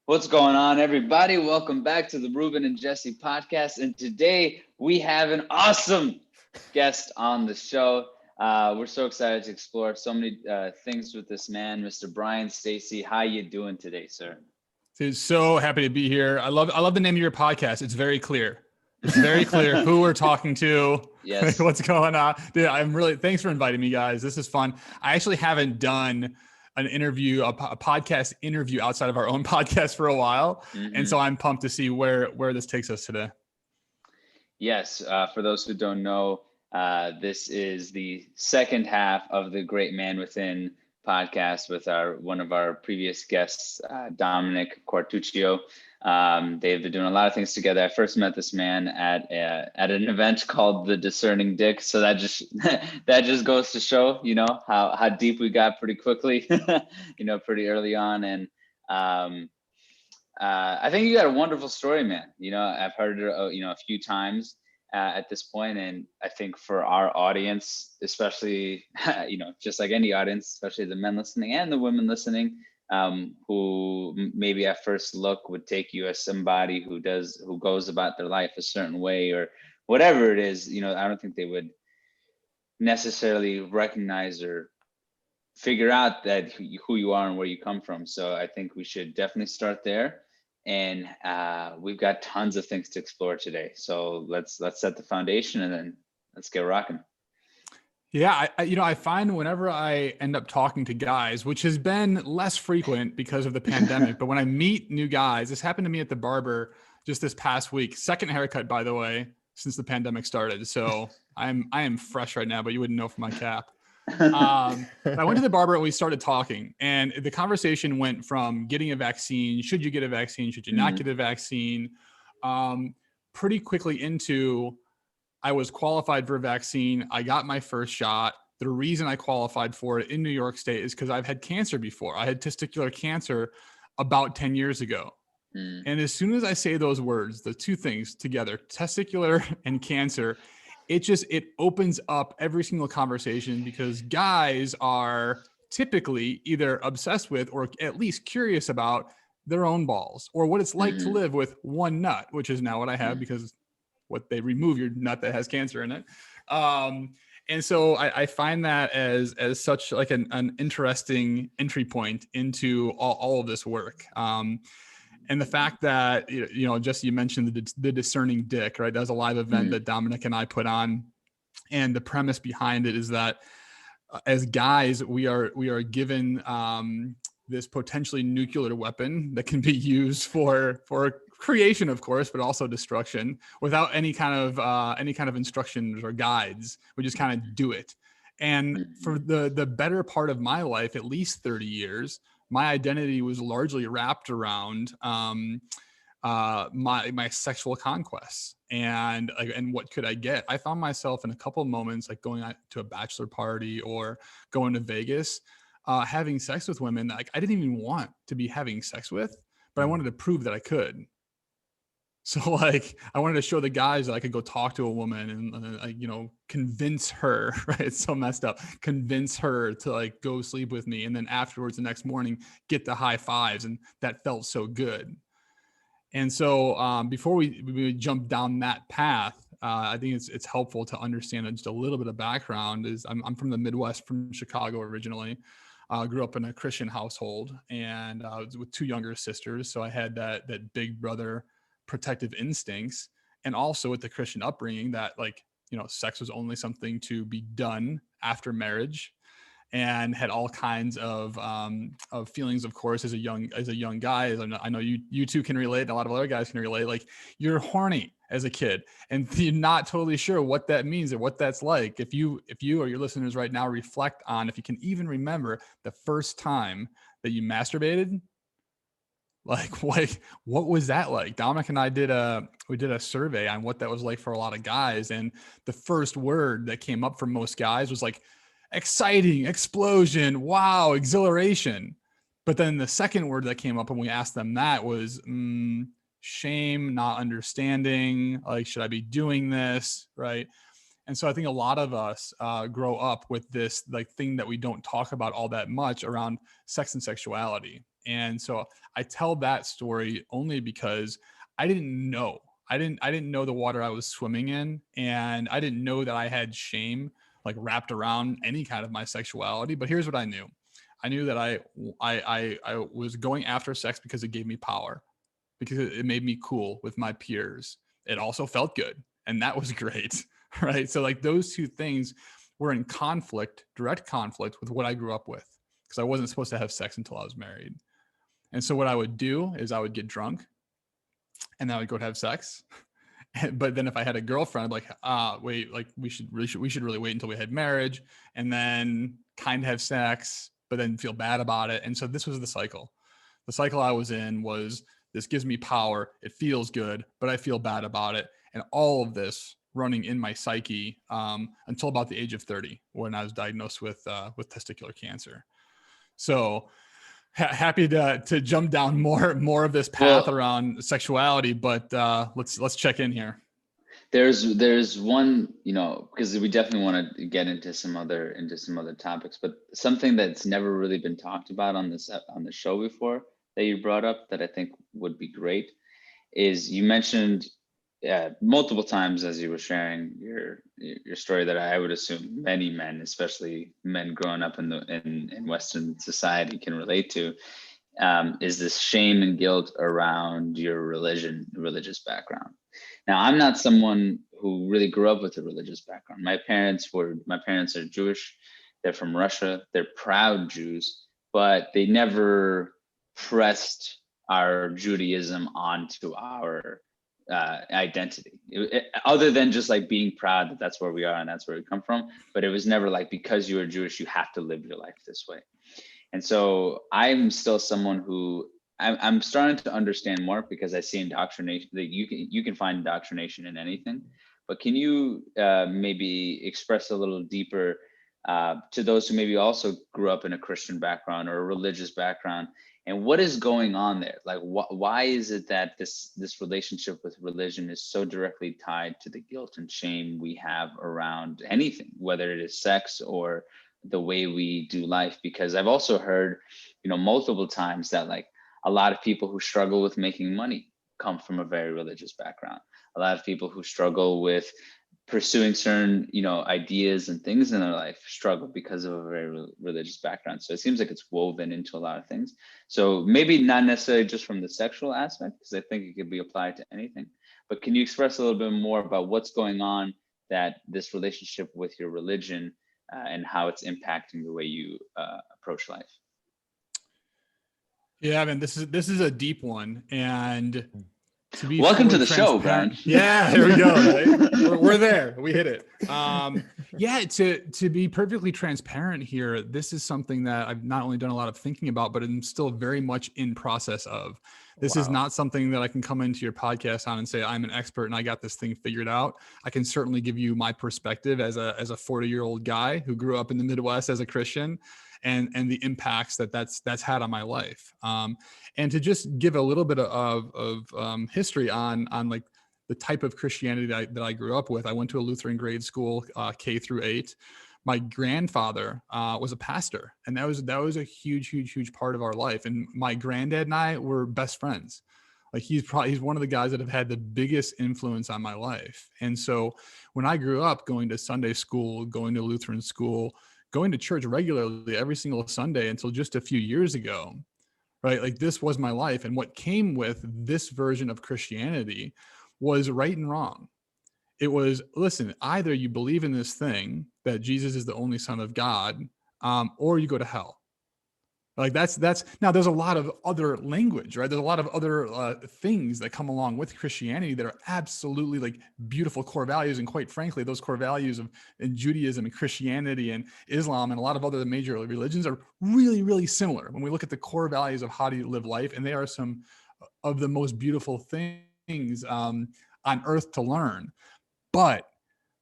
What's going on, everybody? Welcome back to the Ruben and Jesse podcast. And today we have an awesome guest on the show. We're so excited to explore so many things with this man, Mr. Bryan Stacy. How you doing today, sir? Dude, so happy to be here. I love the name of your podcast. It's very clear. It's very clear who we're talking to. Yes. What's going on. Dude, thanks for inviting me, guys. This is fun. I actually haven't done an interview, a podcast interview outside of our own podcast for a while. Mm-hmm. And so I'm pumped to see where this takes us today. Yes. For those who don't know, this is the second half of the Great Man Within podcast with one of our previous guests, Dominick Quartuccio. They've been doing a lot of things together. I first met this man at an event called the Discerning Dick. So that just goes to show, how deep we got pretty quickly, pretty early on. And I think you got a wonderful story, man. I've heard it, a few times at this point. And I think for our audience, especially, just like any audience, especially the men listening and the women listening, who maybe at first look would take you as somebody who goes about their life a certain way or whatever it is, I don't think they would necessarily recognize or figure out that who you are and where you come from. So I think we should definitely start there. And we've got tons of things to explore today. So let's set the foundation and then let's get rocking. Yeah, I find whenever I end up talking to guys, which has been less frequent because of the pandemic, but when I meet new guys, this happened to me at the barber just this past week. Second haircut, by the way, since the pandemic started. So I am fresh right now, but you wouldn't know from my cap. I went to the barber and we started talking, and the conversation went from getting a vaccine. Should you get a vaccine? Should you not get a vaccine? Pretty quickly into, I was qualified for a vaccine. I got my first shot. The reason I qualified for it in New York State is because I've had cancer before. I had testicular cancer about 10 years ago. And as soon as I say those words, the two things together, testicular and cancer, it opens up every single conversation, because guys are typically either obsessed with or at least curious about their own balls or what it's like to live with one nut, which is now what I have because they remove your nut that has cancer in it. And so I find that as such like an interesting entry point into all of this work. And the fact that, Jesse, you mentioned the Discerning Dick, right? That was a live event that Dominick and I put on. And the premise behind it is that as guys, we are given this potentially nuclear weapon that can be used for creation, of course, but also destruction without any kind of instructions or guides. We just kind of do it. And for the better part of my life, at least 30 years, my identity was largely wrapped around my sexual conquests and what could I get. I found myself in a couple of moments, like going to a bachelor party or going to Vegas, having sex with women that I didn't even want to be having sex with, but I wanted to prove that I could. So I wanted to show the guys that I could go talk to a woman and convince her, right? It's so messed up. Convince her to go sleep with me. And then afterwards, the next morning, get the high fives. And that felt so good. And so before we jump down that path, I think it's helpful to understand just a little bit of background. I'm from the Midwest, from Chicago originally. Grew up in a Christian household, and I was with two younger sisters. So I had that big brother protective instincts, and also with the Christian upbringing that sex was only something to be done after marriage, and had all kinds of feelings, of course, as a young guy. I know you two can relate, and a lot of other guys can relate. Like, you're horny as a kid, and you're not totally sure what that means or what that's like. If you or your listeners right now reflect on, if you can even remember the first time that you masturbated, what was that like? Dominick and I did a survey on what that was like for a lot of guys, and the first word that came up for most guys was like exciting, explosion, wow, exhilaration. But then the second word that came up when we asked them that was shame, not understanding, should I be doing this, right? And so I think a lot of us grow up with this thing that we don't talk about all that much around sex and sexuality. And so I tell that story only because I didn't know. I didn't know the water I was swimming in, and I didn't know that I had shame like wrapped around any kind of my sexuality. But here's what I knew. I knew that I was going after sex because it gave me power, because it made me cool with my peers. It also felt good, and that was great, right? So like those two things were in conflict, direct conflict with what I grew up with, because I wasn't supposed to have sex until I was married. And so what I would do is I would get drunk and then I would go to have sex. But then if I had a girlfriend, like, wait, like we should really wait until we had marriage, and then kind of have sex, but then feel bad about it. And so this was the cycle. The cycle I was in was, this gives me power. It feels good, but I feel bad about it. And all of this running in my psyche until about the age of 30, when I was diagnosed with testicular cancer. So happy to jump down more of this path Well, around sexuality, but let's check in here. there's one, because we definitely want to get into some other topics, but something that's never really been talked about on the show before that you brought up that I think would be great is, you mentioned multiple times as you were sharing your story, that I would assume many men, especially men growing up in Western society, can relate to, is this shame and guilt around your religious background. Now, I'm not someone who really grew up with a religious background. My parents are Jewish. They're from Russia. They're proud Jews, but they never pressed our Judaism onto our identity, other than just like being proud that that's where we are and that's where we come from. But it was never like, because you are Jewish, you have to live your life this way. And so I'm still someone who I'm starting to understand more, because I see indoctrination, that you can find indoctrination in anything. But can you maybe express a little deeper to those who maybe also grew up in a Christian background or a religious background, and what is going on there? Like, why is it that this relationship with religion is so directly tied to the guilt and shame we have around anything, whether it is sex or the way we do life? Because I've also heard, multiple times that like a lot of people who struggle with making money come from a very religious background. A lot of people who struggle with pursuing certain, ideas and things in their life struggle because of a very religious background. So it seems like it's woven into a lot of things. So maybe not necessarily just from the sexual aspect, because I think it could be applied to anything. But can you express a little bit more about what's going on, that this relationship with your religion and how it's impacting the way you approach life? Yeah, man, this is a deep one, and to be Welcome to fully the show, transparent. Bryan. Yeah, here we go. Right? We're there. We hit it. Yeah, to be perfectly transparent here, this is something that I've not only done a lot of thinking about, but I'm still very much in process of. This is not something that I can come into your podcast on and say I'm an expert and I got this thing figured out. I can certainly give you my perspective as a 40-year-old guy who grew up in the Midwest as a Christian, and the impacts that's had on my life. And to just give a little bit of history on like the type of Christianity that I grew up with. I went to a Lutheran grade school, K through 8. My grandfather was a pastor, and that was a huge part of our life. And my granddad and I were best friends. Like he's one of the guys that have had the biggest influence on my life. And so when I grew up going to Sunday school, going to Lutheran school, going to church regularly every single Sunday until just a few years ago, right? Like this was my life. And what came with this version of Christianity was right and wrong. It was, listen, either you believe in this thing that Jesus is the only Son of God, or you go to hell. Like that's now there's a lot of other language, right? There's a lot of other things that come along with Christianity that are absolutely like beautiful core values. And quite frankly, those core values in Judaism and Christianity and Islam and a lot of other major religions are really, really similar when we look at the core values of how do you live life. And they are some of the most beautiful things on earth to learn. But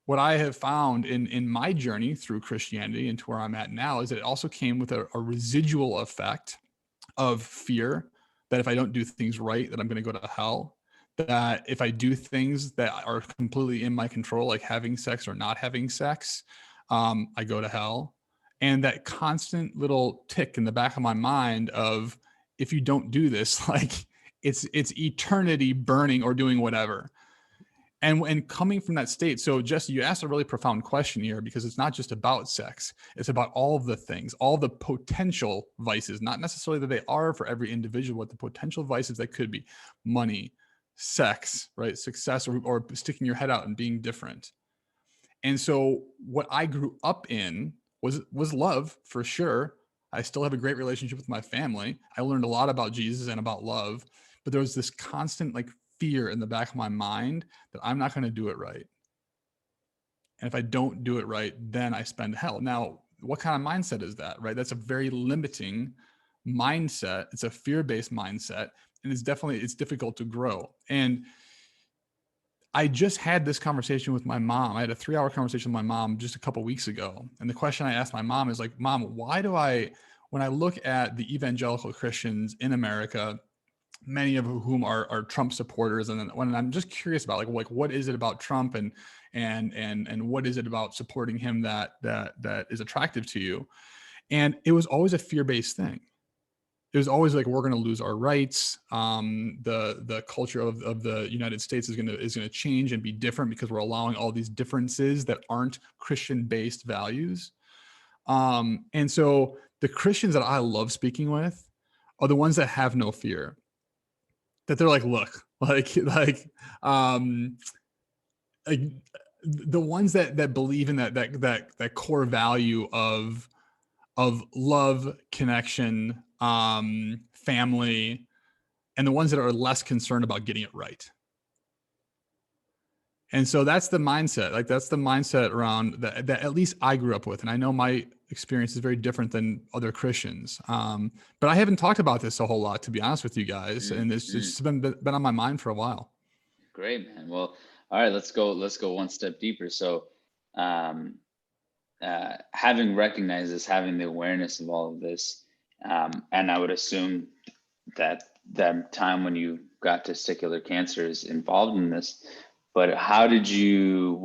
what I have found in my journey through Christianity and to where I'm at now is that it also came with a residual effect of fear that if I don't do things right, that I'm going to go to hell. That if I do things that are completely in my control, like having sex or not having sex, I go to hell. And that constant little tick in the back of my mind of, if you don't do this, like it's eternity burning or doing whatever. And coming from that state, so Jesse, you asked a really profound question here, because it's not just about sex. It's about all of the things, all the potential vices, not necessarily that they are for every individual, but the potential vices that could be money, sex, right? Success, or sticking your head out and being different. And so what I grew up in was love, for sure. I still have a great relationship with my family. I learned a lot about Jesus and about love, but there was this constant like fear in the back of my mind that I'm not going to do it right. And if I don't do it right, then I spend hell. Now, what kind of mindset is that, right? That's a very limiting mindset. It's a fear-based mindset, and it's difficult to grow. And I just had this conversation with my mom. I had a 3-hour conversation with my mom just a couple of weeks ago. And the question I asked my mom is like, Mom, why do when I look at the evangelical Christians in America, many of whom are Trump supporters, and when I'm just curious about like what is it about Trump and what is it about supporting him that is attractive to you? And it was always a fear-based thing. It was always like, we're going to lose our rights. The culture of the United States is going to change and be different because we're allowing all these differences that aren't Christian-based values. And so the Christians that I love speaking with are the ones that have no fear. That they're like, look, like the ones that believe in that core value of love, connection, family, and the ones that are less concerned about getting it right. And so that's the mindset. Like that's the mindset around that at least I grew up with. And I know my experience is very different than other Christians. But I haven't talked about this a whole lot, to be honest with you guys. And it's just been on my mind for a while. Great, man. Well, all right, let's go one step deeper. So, having recognized this, having the awareness of all of this, and I would assume that time when you got testicular cancer is involved in this, but how did you,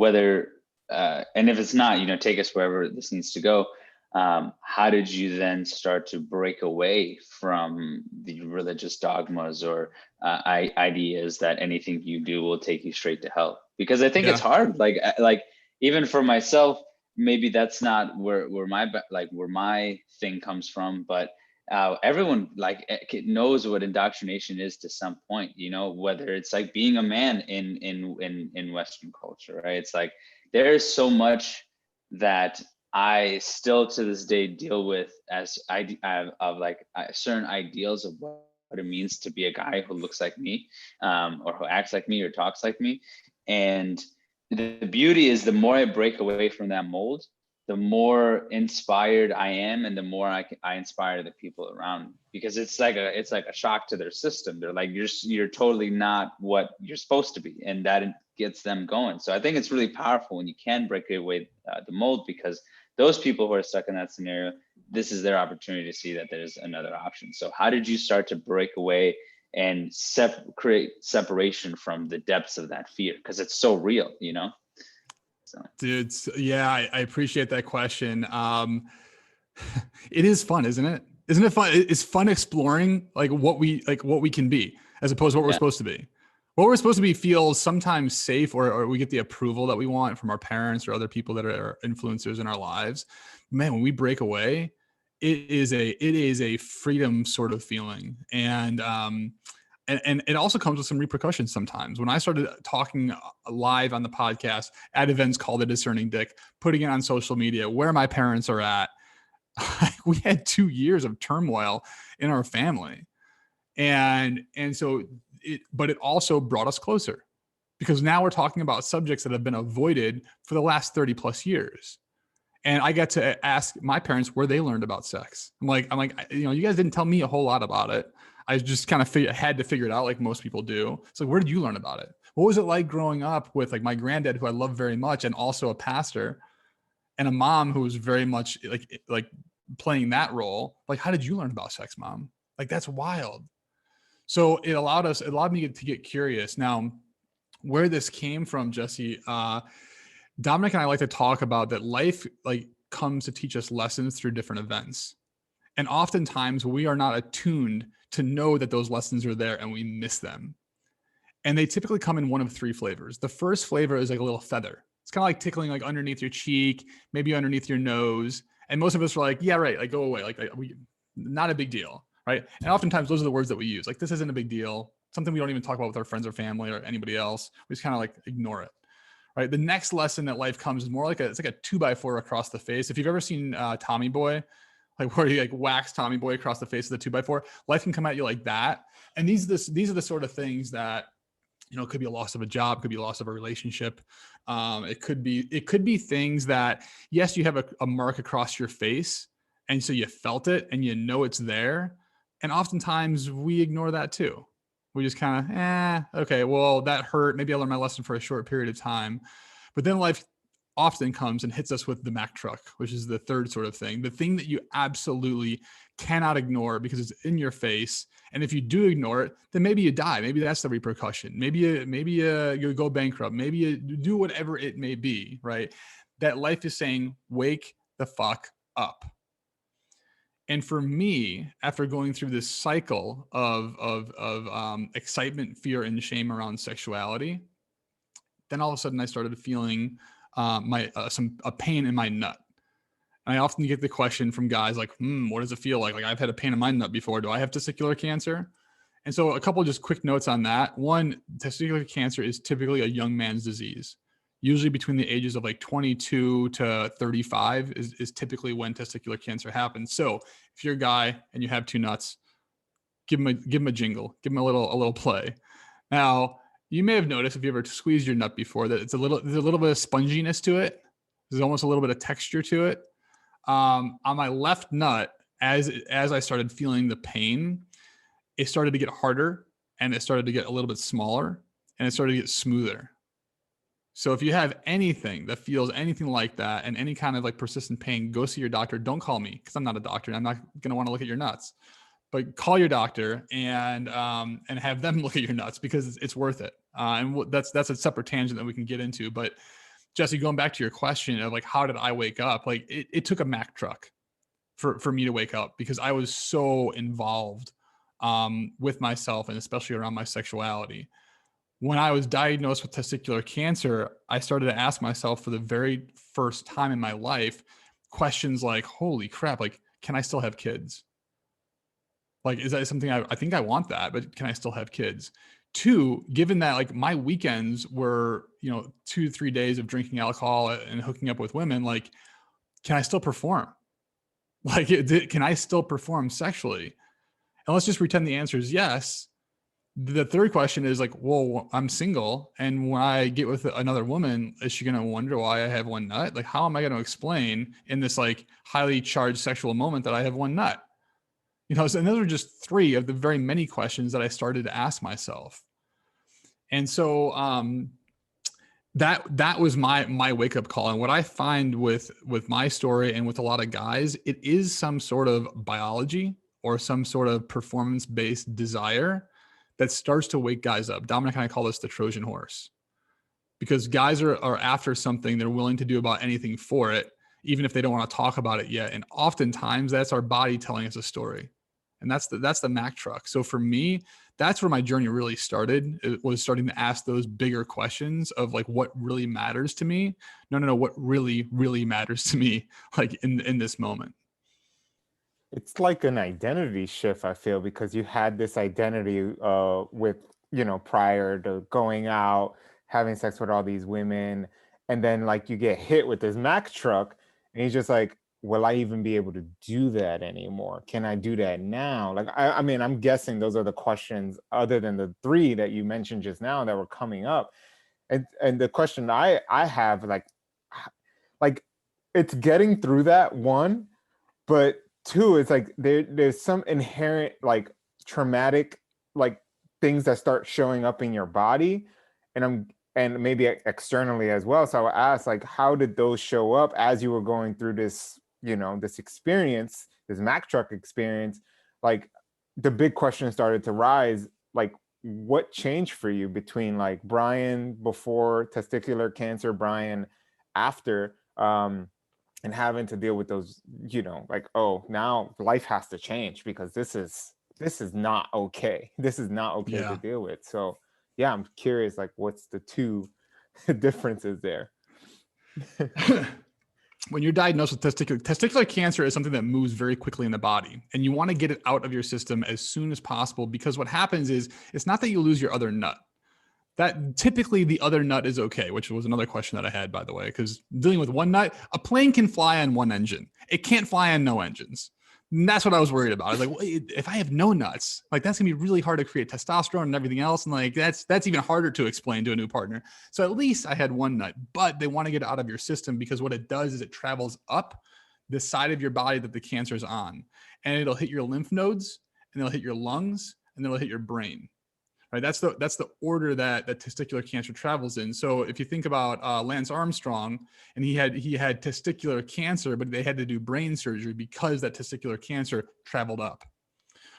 and if it's not, take us wherever this needs to go. How did you then start to break away from the religious dogmas or ideas that anything you do will take you straight to hell? Because I think it's hard. Like even for myself, maybe that's not where my thing comes from, but everyone knows what indoctrination is to some point, whether it's like being a man in Western culture, right? It's like there's so much that I still to this day deal with as certain ideals of what it means to be a guy who looks like me, or who acts like me or talks like me. And the beauty is the more I break away from that mold, the more inspired I am, and the more I inspire the people around me, because it's like a shock to their system. They're like, you're totally not what you're supposed to be, and that gets them going. So I think it's really powerful when you can break away the mold, because those people who are stuck in that scenario, this is their opportunity to see that there's another option. So how did you start to break away and create separation from the depths of that fear? Because it's so real, So. Dude, yeah, I appreciate that question. It is fun, isn't it? Isn't it fun? It's fun exploring what we can be, as opposed to what we're supposed to be. What we're supposed to be feels sometimes safe, or we get the approval that we want from our parents or other people that are influencers in our lives. Man, when we break away, it is a freedom sort of feeling. And it also comes with some repercussions sometimes. When I started talking live on the podcast at events called The Discerning Dick, putting it on social media, where my parents are at, we had 2 years of turmoil in our family. And so but it also brought us closer, because now we're talking about subjects that have been avoided for the last 30 plus years. And I got to ask my parents where they learned about sex. I'm like, you guys didn't tell me a whole lot about it. I just kind of had to figure it out, like most people do. So where did you learn about it? What was it like growing up with my granddad, who I love very much, and also a pastor, and a mom who was very much like playing that role? Like, how did you learn about sex, Mom? Like, that's wild. So it allowed me to get curious. Now, where this came from, Jesse, Dominick and I like to talk about that life comes to teach us lessons through different events. And oftentimes we are not attuned to know that those lessons are there and we miss them. And they typically come in one of three flavors. The first flavor is like a little feather. It's kind of like tickling like underneath your cheek, maybe underneath your nose. And most of us are like, yeah, right, like go away. Like we, not a big deal, right? And oftentimes those are the words that we use. Like this isn't a big deal. Something we don't even talk about with our friends or family or anybody else. We just kind of like ignore it. Right. The next lesson that life comes is more like it's like a 2x4 across the face. If you've ever seen Tommy Boy, like where you like wax Tommy Boy across the face of the 2x4, life can come at you like that. And these are the sort of things that, you know, it could be a loss of a job, could be a loss of a relationship. It could be things that, yes, you have a mark across your face, and so you felt it and you know it's there. And oftentimes we ignore that too. We just kind of, okay, well, that hurt. Maybe I learned my lesson for a short period of time. But then life often comes and hits us with the Mack truck, which is the third sort of thing. The thing that you absolutely cannot ignore because it's in your face. And if you do ignore it, then maybe you die. Maybe that's the repercussion. Maybe you go bankrupt. Maybe you do whatever it may be, right? That life is saying, wake the fuck up. And for me, after going through this cycle of excitement, fear, and shame around sexuality, then all of a sudden I started feeling a pain in my nut. And I often get the question from guys like, what does it feel like? Like I've had a pain in my nut before. Do I have testicular cancer? And so a couple of just quick notes on that. One, testicular cancer is typically a young man's disease. Usually between the ages of like 22 to 35 is typically when testicular cancer happens. So if you're a guy and you have two nuts, give him a jingle, give him a little play. Now, you may have noticed if you ever squeezed your nut before that there's a little bit of sponginess to it. There's almost a little bit of texture to it. On my left nut, as I started feeling the pain, it started to get harder and it started to get a little bit smaller and it started to get smoother. So if you have anything that feels anything like that and any kind of like persistent pain, go see your doctor. Don't call me because I'm not a doctor and I'm not going to want to look at your nuts. But call your doctor and have them look at your nuts because it's worth it. And that's a separate tangent that we can get into. But Jesse, going back to your question of like, how did I wake up? Like it took a Mack truck for me to wake up because I was so involved with myself and especially around my sexuality. When I was diagnosed with testicular cancer, I started to ask myself for the very first time in my life questions like, holy crap, like, can I still have kids? Like, is that something I think I want that, but can I still have kids? Two, given that like my weekends were, 2 to 3 days of drinking alcohol and hooking up with women, like, can I still perform? Like, can I still perform sexually? And let's just pretend the answer is yes. The third question is like, well, I'm single. And when I get with another woman, is she going to wonder why I have one nut? Like, how am I going to explain in this like highly charged sexual moment that I have one nut? So those are just three of the very many questions that I started to ask myself. And so that was my wake up call. And what I find with my story and with a lot of guys, it is some sort of biology or some sort of performance based desire that starts to wake guys up. Dominick and I call this the Trojan horse, because guys are after something, they're willing to do about anything for it, even if they don't want to talk about it yet. And oftentimes that's our body telling us a story. And that's the Mack truck. So for me, that's where my journey really started. It was starting to ask those bigger questions of like, what really matters to me? No, what really, really matters to me, like in this moment. It's like an identity shift, I feel, because you had this identity with, prior to going out, having sex with all these women, and then like you get hit with this Mack truck, and you're just like, will I even be able to do that anymore? Can I do that now? Like, I mean, I'm guessing those are the questions other than the three that you mentioned just now that were coming up. And the question I have, like it's getting through that one, but two, it's like there's some inherent like traumatic like things that start showing up in your body, and maybe externally as well. So I asked, like, how did those show up as you were going through this, this experience, this Mack truck experience? Like, the big question started to rise, like, what changed for you between like Bryan before testicular cancer, Bryan after? and having to deal with those, like, oh, now life has to change because this is not okay. This is not okay to Yeah. deal with. So yeah, I'm curious, like, what's the two differences there? When you're diagnosed with testicular cancer is something that moves very quickly in the body, and you want to get it out of your system as soon as possible, because what happens is it's not that you lose your other nut. That typically the other nut is okay, which was another question that I had, by the way, because dealing with one nut, a plane can fly on one engine. It can't fly on no engines. And that's what I was worried about. I was like, well, if I have no nuts, like that's gonna be really hard to create testosterone and everything else. And like that's even harder to explain to a new partner. So at least I had one nut, but they want to get it out of your system because what it does is it travels up the side of your body that the cancer is on. And it'll hit your lymph nodes, and it'll hit your lungs, and then it'll hit your brain. Right, that's the order that testicular cancer travels in. So if you think about Lance Armstrong, and he had testicular cancer, but they had to do brain surgery because that testicular cancer traveled up.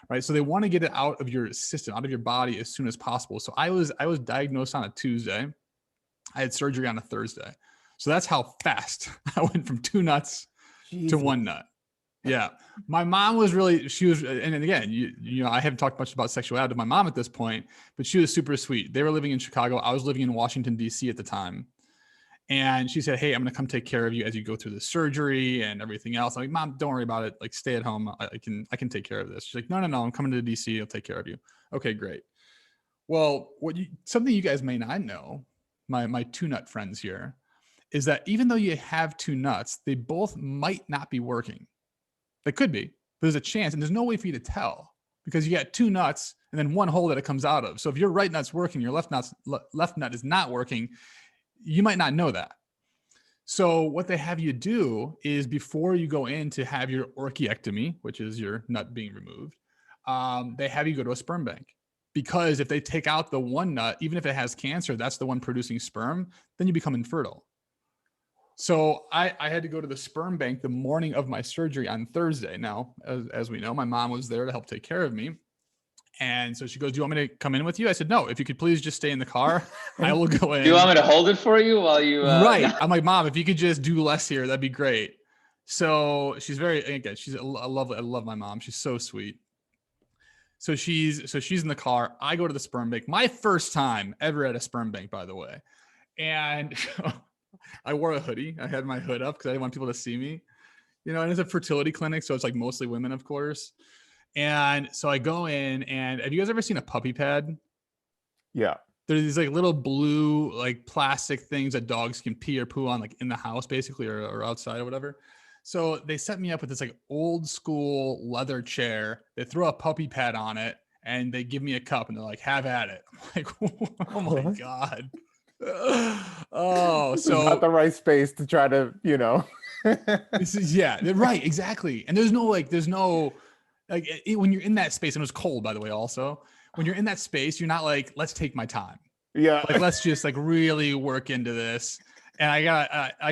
Right, so they want to get it out of your system, out of your body as soon as possible. So I was diagnosed on a Tuesday. I had surgery on a Thursday. So that's how fast I went from 2 nuts to Jesus. 1 nut. Yeah. My mom was really, she was, and again, you know, I haven't talked much about sexuality to my mom at this point, but she was super sweet. They were living in Chicago. I was living in Washington, D.C. at the time. And she said, hey, I'm going to come take care of you as you go through the surgery and everything else. I'm like, Mom, don't worry about it. Like, stay at home. I can take care of this. She's like, no, I'm coming to DC. I'll take care of you. Okay, great. Well, something you guys may not know, my 2 nut friends here, is that even though you have 2 nuts, they both might not be working. They could be. There's a chance, and there's no way for you to tell because you got 2 nuts and then 1 hole that it comes out of. So if your right nut's working, your left nut is not working, you might not know that. So what they have you do is before you go in to have your orchiectomy, which is your nut being removed, they have you go to a sperm bank. Because if they take out the 1 nut, even if it has cancer, that's the one producing sperm, then you become infertile. So I had to go to the sperm bank the morning of my surgery on Thursday. Now, as we know, my mom was there to help take care of me. And so she goes, do you want me to come in with you? I said, no, if you could please just stay in the car, I will go in. Do you want me to hold it for you while you? Right. I'm like, Mom, if you could just do less here, that'd be great. So she's again, I love my mom. She's so sweet. So she's in the car. I go to the sperm bank. My first time ever at a sperm bank, by the way. And I wore a hoodie. I had my hood up because I didn't want people to see me, you know, and it's a fertility clinic. So it's like mostly women, of course. And so I go in, and have you guys ever seen a puppy pad? Yeah. There's these like little blue, like plastic things that dogs can pee or poo on, like in the house basically, or outside or whatever. So they set me up with this like old school leather chair. They throw a puppy pad on it and they give me a cup and they're like, have at it. I'm like, oh my What? God. Oh, This is so not the right space to try to, this is, yeah, right, exactly. And there's no like when you're in that space, and it was cold, by the way, also when you're in that space, you're not like, let's take my time. Yeah. Like, let's just like really work into this. And I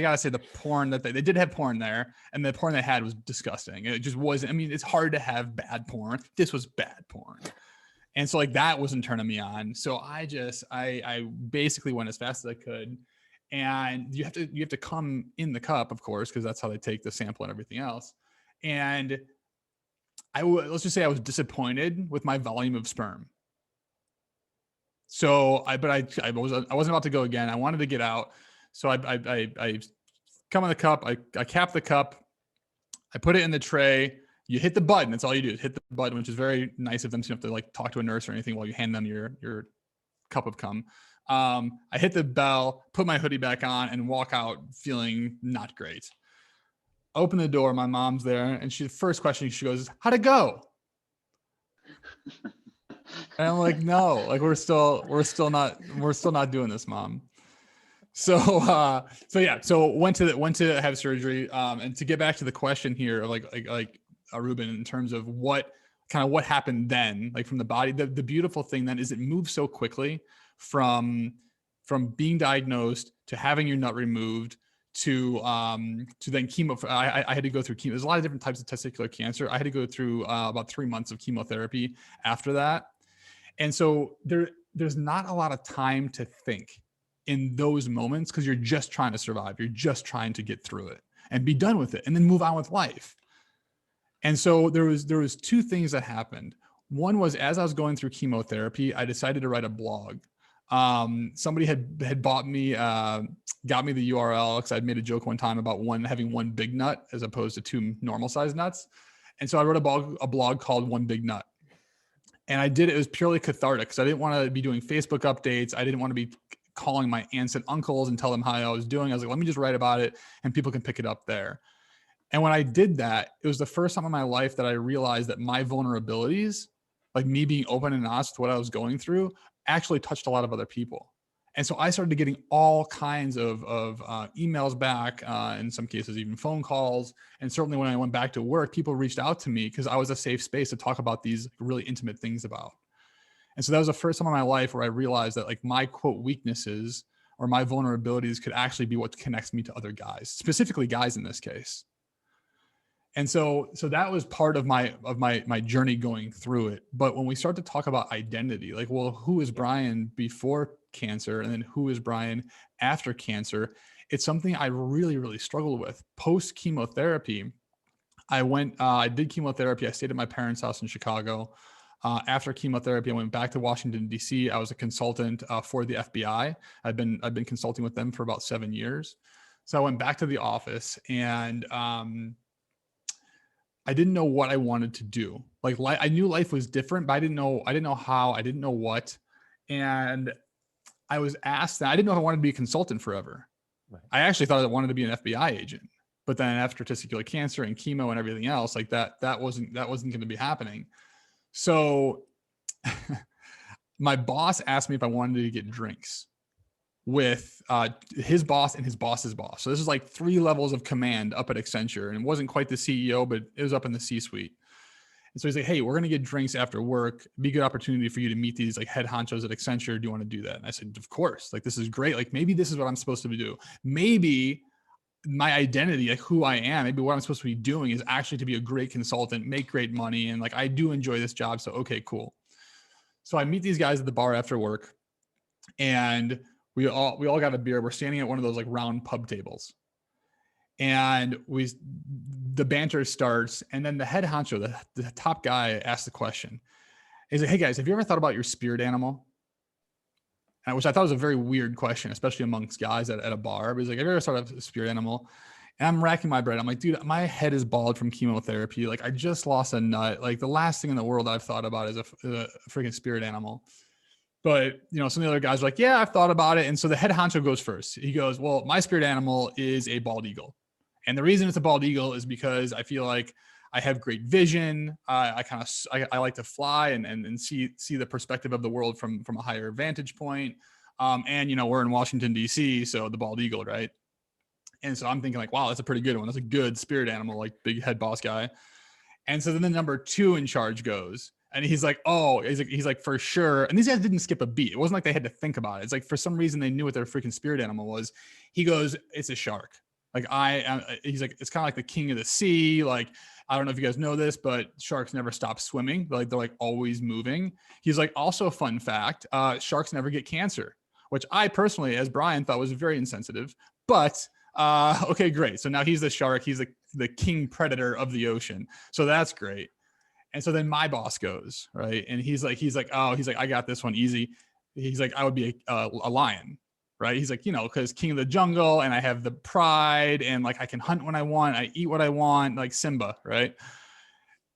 gotta say, the porn that they did have porn there, and the porn they had was disgusting. It just wasn't. I mean, it's hard to have bad porn. This was bad porn. And so like that wasn't turning me on. So I basically went as fast as I could. And you have to come in the cup, of course, because that's how they take the sample and everything else. And let's just say I was disappointed with my volume of sperm. So I wasn't about to go again. I wanted to get out. So I come in the cup. I cap the cup. I put it in the tray. You hit the button. That's all you do. Hit the button, which is very nice of them. So you don't have to like talk to a nurse or anything while you hand them your cup of cum. I hit the bell, put my hoodie back on, and walk out feeling not great. Open the door. My mom's there, and the first question she goes, "How'd it go?" And I'm like, "No, like we're still not doing this, Mom." So went to have surgery. And to get back to the question here, like Ruben, in terms of what happened then, like from the body, the beautiful thing then is it moves so quickly from being diagnosed to having your nut removed to then chemo. I had to go through chemo. There's a lot of different types of testicular cancer. I had to go through about 3 months of chemotherapy after that. And so there's not a lot of time to think in those moments because you're just trying to survive. You're just trying to get through it. and be done with it and then move on with life. And so there was two things that happened. One was, as I was going through chemotherapy, I decided to write a blog. Somebody had got me the URL because I'd made a joke one time about having one big nut as opposed to two normal sized nuts. And so I wrote a blog called One Big Nut. And I did it was purely cathartic because I didn't want to be doing Facebook updates. I didn't want to be calling my aunts and uncles and tell them how I was doing. I was like, let me just write about it and people can pick it up there. And when I did that, it was the first time in my life that I realized that my vulnerabilities, like me being open and honest with what I was going through, actually touched a lot of other people. And so I started getting all kinds of emails back, in some cases, even phone calls. And certainly when I went back to work, people reached out to me because I was a safe space to talk about these really intimate things about. And so that was the first time in my life where I realized that like my quote weaknesses or my vulnerabilities could actually be what connects me to other guys, specifically guys in this case. And so that was part of my journey going through it. But when we start to talk about identity, like, well, who is Bryan before cancer? And then who is Bryan after cancer? It's something I really, really struggled with. Post chemotherapy, I did chemotherapy. I stayed at my parents' house in Chicago. After chemotherapy, I went back to Washington, D.C. I was a consultant for the FBI. I've been consulting with them for about 7 years. So I went back to the office and I didn't know what I wanted to do. Like I knew life was different, but I didn't know how, I didn't know what. And I was asked that I didn't know if I wanted to be a consultant forever. Right. I actually thought I wanted to be an FBI agent, but then after testicular cancer and chemo and everything else, like that wasn't going to be happening. So my boss asked me if I wanted to get drinks with his boss and his boss's boss. So this is like 3 levels of command up at Accenture, and it wasn't quite the CEO, but it was up in the C-suite. And so he's like, hey, we're going to get drinks after work. It'd be a good opportunity for you to meet these like head honchos at Accenture. Do you want to do that? And I said, of course. Like, this is great. Like, maybe this is what I'm supposed to do. Maybe my identity, like who I am, maybe what I'm supposed to be doing is actually to be a great consultant, make great money. And like, I do enjoy this job. So, okay, cool. So I meet these guys at the bar after work, and we all got a beer. We're standing at one of those like round pub tables, and the banter starts. And then the head honcho, the top guy, asks the question. He's like, hey guys, have you ever thought about your spirit animal? And which I thought was a very weird question, especially amongst guys at a bar. But he's like, have you ever thought of a spirit animal? And I'm racking my brain. I'm like, dude, my head is bald from chemotherapy. Like, I just lost a nut. Like, the last thing in the world I've thought about is a freaking spirit animal. But, you know, some of the other guys are like, yeah, I've thought about it. And so the head honcho goes first. He goes, well, my spirit animal is a bald eagle. And the reason it's a bald eagle is because I feel like I have great vision. I like to fly and see the perspective of the world from a higher vantage point. And, you know, we're in Washington, D.C., so the bald eagle, right? And so I'm thinking like, wow, that's a pretty good one. That's a good spirit animal, like big head boss guy. And so then the number 2 in charge goes. And he's like, oh, he's like, for sure. And these guys didn't skip a beat. It wasn't like they had to think about it. It's like, for some reason, they knew what their freaking spirit animal was. He goes, it's a shark. Like he's like, it's kind of like the king of the sea. Like, I don't know if you guys know this, but sharks never stop swimming. They're like always moving. He's like, also a fun fact, sharks never get cancer, which I personally, as Bryan, thought was very insensitive. But okay, great. So now he's the shark. He's the king predator of the ocean. So that's great. And so then my boss goes, right? And he's like, I got this one easy. He's like, I would be a lion, right? He's like, you know, because king of the jungle, and I have the pride, and like I can hunt when I want, I eat what I want, like Simba, right?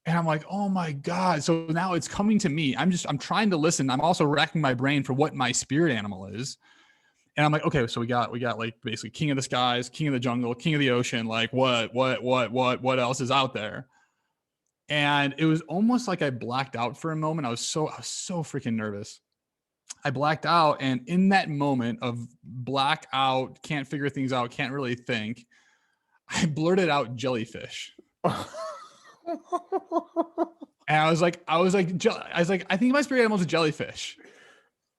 And I'm like, oh my God. So now it's coming to me. I'm trying to listen. I'm also racking my brain for what my spirit animal is. And I'm like, okay, so we got like basically king of the skies, king of the jungle, king of the ocean. Like what else is out there? And it was almost like I blacked out for a moment. I was so freaking nervous. I blacked out. And in that moment of blackout, can't figure things out, can't really think, I blurted out jellyfish. And I was like, I think my spirit animal is a jellyfish.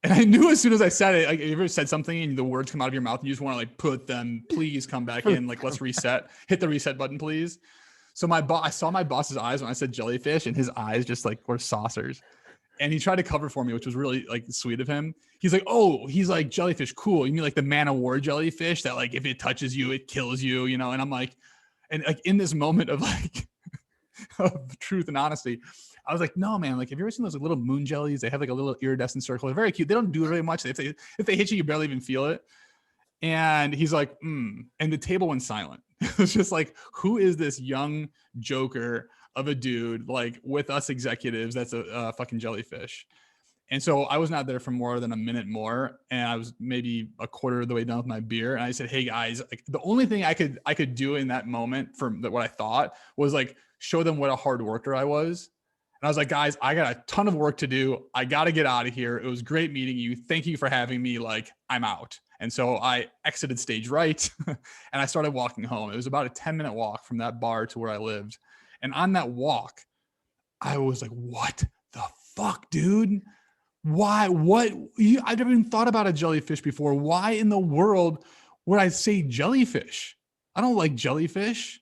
And I knew as soon as I said it, like, you ever said something and the words come out of your mouth and you just want to like put them, please come back in, like, let's reset, hit the reset button, please. So I saw my boss's eyes when I said jellyfish, and his eyes just like were saucers. And he tried to cover for me, which was really like sweet of him. He's like, oh, he's like, jellyfish, cool. You mean like the man of war jellyfish that like if it touches you, it kills you, you know? And I'm like, And like in this moment of like of truth and honesty, I was like, no, man, like, have you ever seen those like, little moon jellies? They have like a little iridescent circle. They're very cute. They don't do very much. If they hit you, you barely even feel it. And he's like, and the table went silent. It was just like, who is this young joker of a dude like with us executives that's a fucking jellyfish? And so I was not there for more than a minute more, and I was maybe a quarter of the way done with my beer. And I said, "Hey guys, like the only thing I could do in that moment for what I thought was like show them what a hard worker I was." And I was like, "Guys, I got a ton of work to do. I got to get out of here. It was great meeting you. Thank you for having me. Like I'm out." And so I exited stage right, and I started walking home. It was about a 10-minute walk from that bar to where I lived. And on that walk, I was like, "What the fuck, dude? Why? What? I've never even thought about a jellyfish before. Why in the world would I say jellyfish? I don't like jellyfish.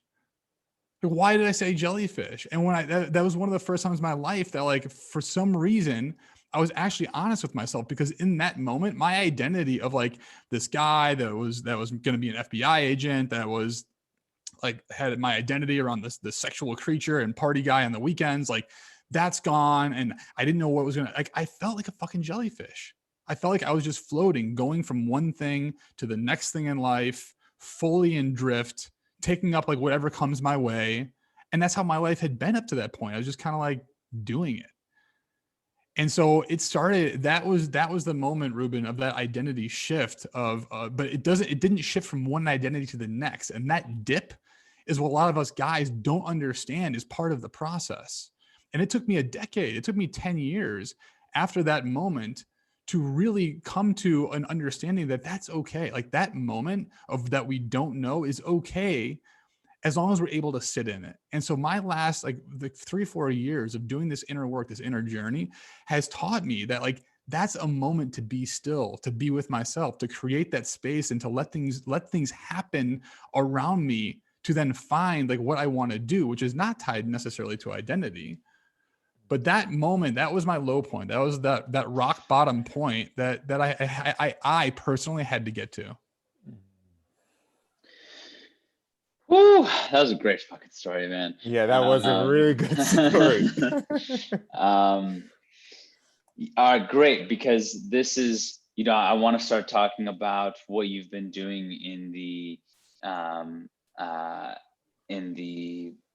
Why did I say jellyfish?" And when that was one of the first times in my life that like for some reason I was actually honest with myself, because in that moment my identity of like this guy that was going to be an FBI agent, that was like had my identity around this sexual creature and party guy on the weekends, like that's gone. And I didn't know what was gonna, like, I felt like a fucking jellyfish. I felt like I was just floating, going from one thing to the next thing in life, fully in drift, taking up like whatever comes my way. And that's how my life had been up to that point. I was just kind of like doing it. And so it started, that was the moment, Ruben, of that identity shift of, but it didn't shift from one identity to the next. And that dip is what a lot of us guys don't understand is part of the process. And it took me a decade, it took me 10 years after that moment to really come to an understanding that that's okay. Like that moment of that we don't know is okay, as long as we're able to sit in it. And so my last like the 3-4 years of doing this inner work, this inner journey, has taught me that like that's a moment to be still, to be with myself, to create that space and to let things happen around me, to then find like what I want to do, which is not tied necessarily to identity. But that moment, that was my low point. That was that rock bottom point that I personally had to get to. Woo, that was a great fucking story, man. Yeah, that was a really good story. Great, because this is, I want to start talking about what you've been doing in the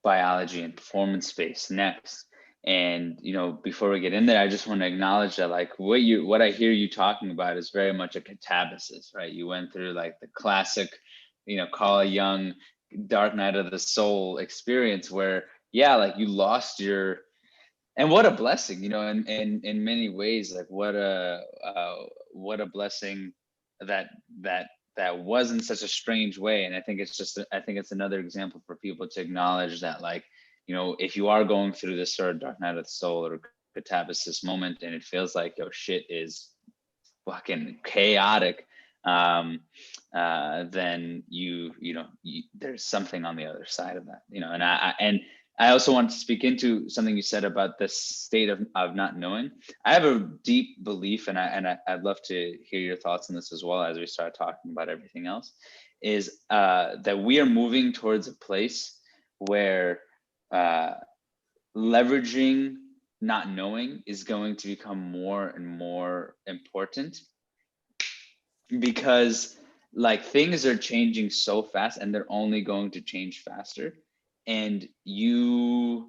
biology and performance space next. And before we get in there, I just want to acknowledge that like what I hear you talking about is very much a catabasis, right? You went through like the classic, Carl Jung dark night of the soul experience where, yeah, like you lost your, and what a blessing, in many ways, like what a blessing that was in such a strange way. And I think it's another example for people to acknowledge that, like, if you are going through this sort of dark night of the soul or catabasis moment and it feels like your shit is fucking chaotic, then there's something on the other side of that, and I also want to speak into something you said about the state of not knowing. I have a deep belief, and I'd love to hear your thoughts on this as well as we start talking about everything else, is that we are moving towards a place where leveraging not knowing is going to become more and more important, because like things are changing so fast and they're only going to change faster. And when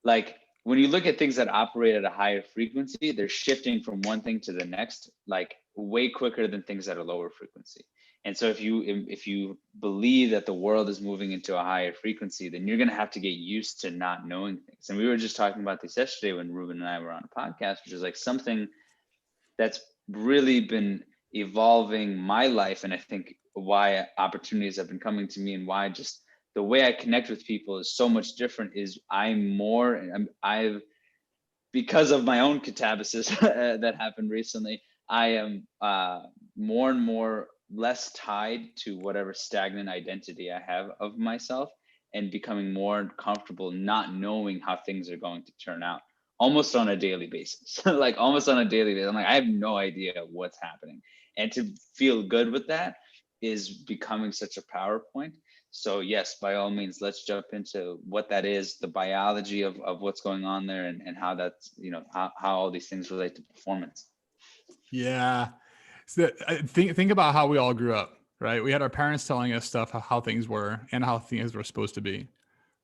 you look at things that operate at a higher frequency, they're shifting from one thing to the next, like way quicker than things at a lower frequency. And so if you believe that the world is moving into a higher frequency, then you're going to have to get used to not knowing things. And we were just talking about this yesterday when Ruben and I were on a podcast, which is like something that's really been evolving my life. And I think why opportunities have been coming to me and why just the way I connect with people is so much different is because of my own catabasis that happened recently, I am more and more less tied to whatever stagnant identity I have of myself and becoming more comfortable not knowing how things are going to turn out almost on a daily basis. I'm like, I have no idea what's happening. And to feel good with that is becoming such a PowerPoint. So yes, by all means, let's jump into what that is, the biology of what's going on there, and how that's, how all these things relate to performance. Yeah. So think about how we all grew up, right? We had our parents telling us stuff, how things were and how things were supposed to be.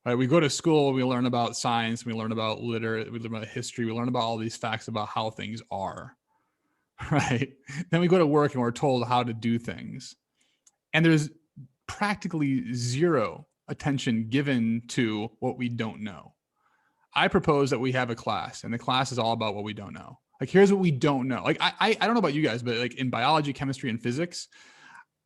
Right? We go to school, we learn about science, we learn about literature, we learn about history, we learn about all these facts about how things are, right? Then we go to work and we're told how to do things. And there's practically zero attention given to what we don't know. I propose that we have a class, and the class is all about what we don't know. Like, here's what we don't know. Like, I don't know about you guys, but like in biology, chemistry, and physics,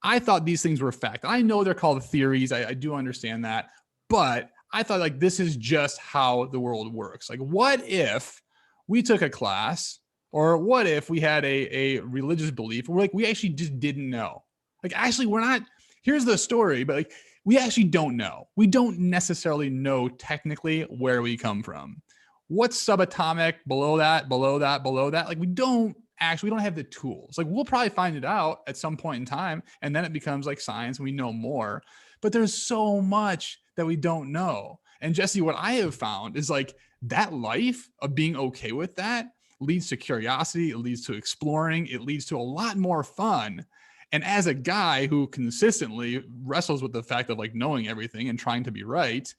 I thought these things were fact. I know they're called theories. I do understand that, but I thought like this is just how the world works. Like, what if we took a class, or what if we had a religious belief where like we actually just didn't know? Like, actually, we're not. Here's the story, but like we actually don't know. We don't necessarily know technically where we come from. What's subatomic, below that, below that, below that? Like, we don't have the tools. Like, we'll probably find it out at some point in time, and then it becomes like science and we know more. But there's so much that we don't know. And Jesse, what I have found is like that life of being okay with that leads to curiosity, it leads to exploring, it leads to a lot more fun. And as a guy who consistently wrestles with the fact of like knowing everything and trying to be right,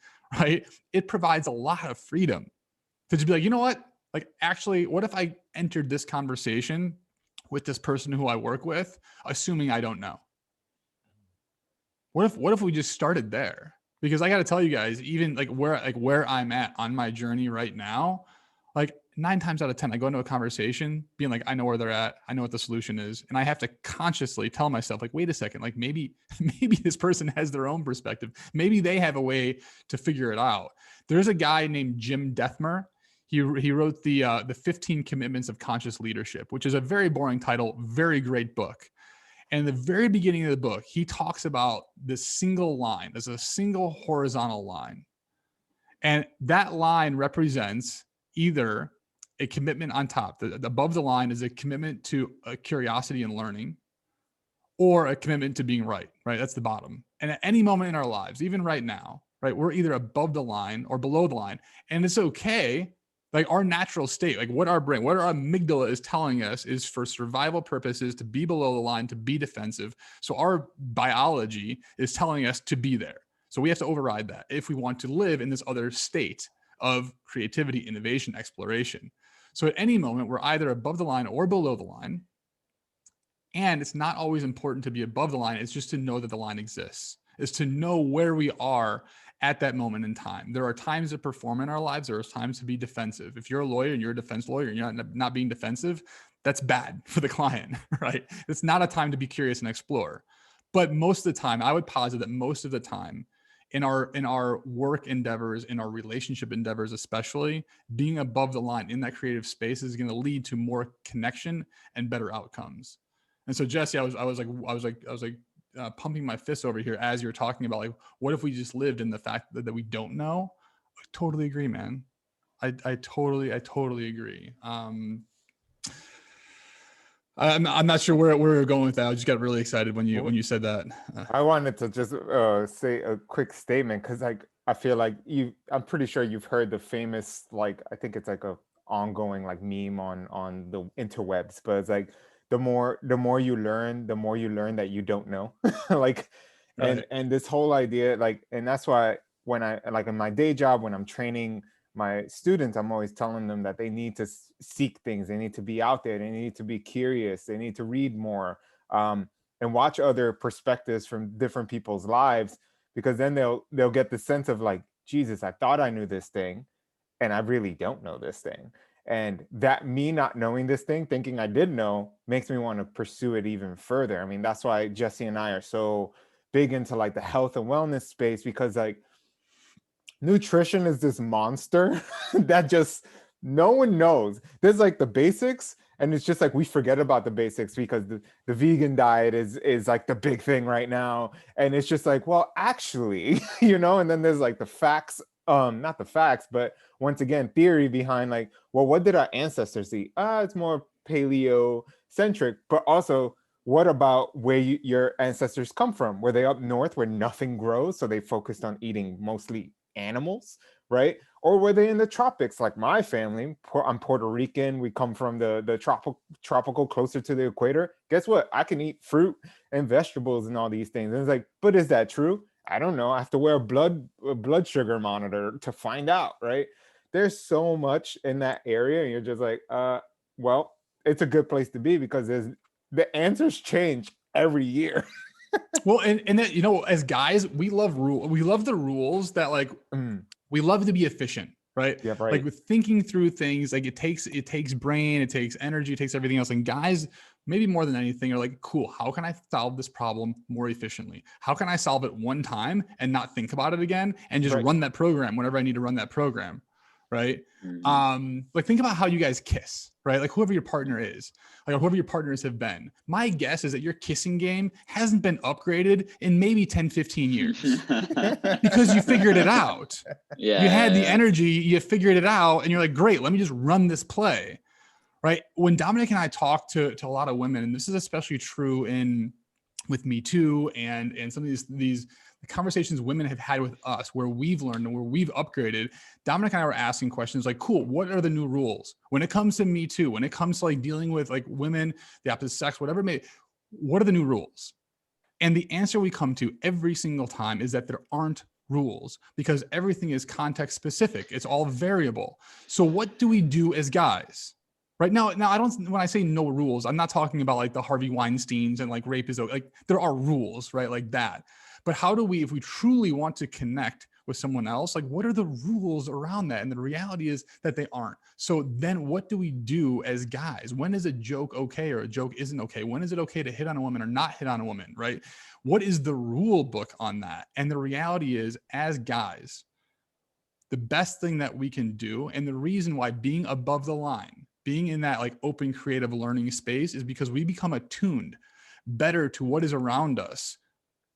it provides a lot of freedom to just be like, you know what? Like, actually, what if I entered this conversation with this person who I work with, assuming I don't know? What if we just started there? Because I got to tell you guys, even like where I'm at on my journey right now, like 9 times out of 10, I go into a conversation being like, I know where they're at, I know what the solution is, and I have to consciously tell myself, like, wait a second, like maybe this person has their own perspective, maybe they have a way to figure it out. There's a guy named Jim Dethmer. He wrote the 15 Commitments of Conscious Leadership, which is a very boring title, very great book. And in the very beginning of the book, he talks about this single line. There's a single horizontal line. And that line represents either a commitment on top. Above the line is a commitment to a curiosity and learning, or a commitment to being right? That's the bottom. And at any moment in our lives, even right now, we're either above the line or below the line. And it's okay. Like, our natural state, like what our brain, what our amygdala is telling us is for survival purposes to be below the line, to be defensive. So our biology is telling us to be there. So we have to override that if we want to live in this other state of creativity, innovation, exploration. So at any moment, we're either above the line or below the line. And it's not always important to be above the line. It's just to know that the line exists. Is to know where we are at that moment in time. There are times to perform in our lives. There are times to be defensive. If you're a lawyer and you're a defense lawyer and you're not being defensive, that's bad for the client, right? It's not a time to be curious and explore. But most of the time, I would posit that most of the time in our work endeavors, in our relationship endeavors, especially, being above the line in that creative space is going to lead to more connection and better outcomes. And so, Jesse, I was like pumping my fist over here as you're talking about, like, what if we just lived in the fact that we don't know? I totally agree, man. I totally agree. I'm not sure where we're going with that. I just got really excited when you said that. I wanted to just say a quick statement, because like I feel like I'm pretty sure you've heard the famous, like, I think it's like a ongoing like meme on the interwebs, but it's like the more you learn, the more you learn that you don't know. Like, Right. and this whole idea, like, and that's why when I, like, in my day job, when I'm training my students, I'm always telling them that they need to seek things, they need to be out there, they need to be curious, they need to read more, and watch other perspectives from different people's lives, because then they'll get the sense of like, Jesus, I thought I knew this thing and I really don't know this thing. And that me not knowing this thing, thinking I did know, makes me want to pursue it even further. I mean, that's why Jesse and I are so big into like the health and wellness space, because like nutrition is this monster that just no one knows. There's like the basics, and it's just like we forget about the basics because the vegan diet is like the big thing right now. And it's just like, well, actually, and then there's like the facts, not the facts, but once again, theory behind like, well, what did our ancestors eat? It's more paleo centric, but also what about where your ancestors come from? Were they up north where nothing grows, so they focused on eating mostly animals, right? Or were they in the tropics like my family? I'm Puerto Rican. We come from the tropical closer to the equator. Guess what? I can eat fruit and vegetables and all these things. And it's like, but is that true? I don't know. I have to wear a blood sugar monitor to find out, right? There's so much in that area, and you're just like, well, it's a good place to be because the answers change every year. Well, and then, you know, as guys, we love the rules that like we love to be efficient, right? Yeah, right. Like with thinking through things, like it takes brain, it takes energy, it takes everything else. And guys, maybe more than anything, are like, cool, how can I solve this problem more efficiently? How can I solve it one time and not think about it again and just Right. run that program whenever I need to run that program? Right. Like think about how you guys kiss, right? Like whoever your partner is, like whoever your partners have been. My guess is that your kissing game hasn't been upgraded in maybe 10, 15 years because you figured it out. Yeah, You had the yeah. energy, you figured it out, and you're like, great, let me just run this play. Right. When Dominick and I talk to a lot of women, and this is especially true with Me Too and some of these conversations women have had with us where we've learned and where we've upgraded, Dominick and I were asking questions like, cool, what are the new rules when it comes to Me Too, when it comes to like dealing with like women, the opposite sex, whatever it may, what are the new rules? And the answer we come to every single time is that there aren't rules because everything is context specific. It's all variable. So what do we do as guys? Right now, I don't, when I say no rules, I'm not talking about like the Harvey Weinsteins and like rape is like, there are rules, right? Like that. But how do we, if we truly want to connect with someone else, like what are the rules around that? And the reality is that they aren't. So then what do we do as guys? When is a joke okay or a joke isn't okay? When is it okay to hit on a woman or not hit on a woman, right? What is the rule book on that? And the reality is, as guys, the best thing that we can do, and the reason why being above the line, being in that like open creative learning space, is because we become attuned better to what is around us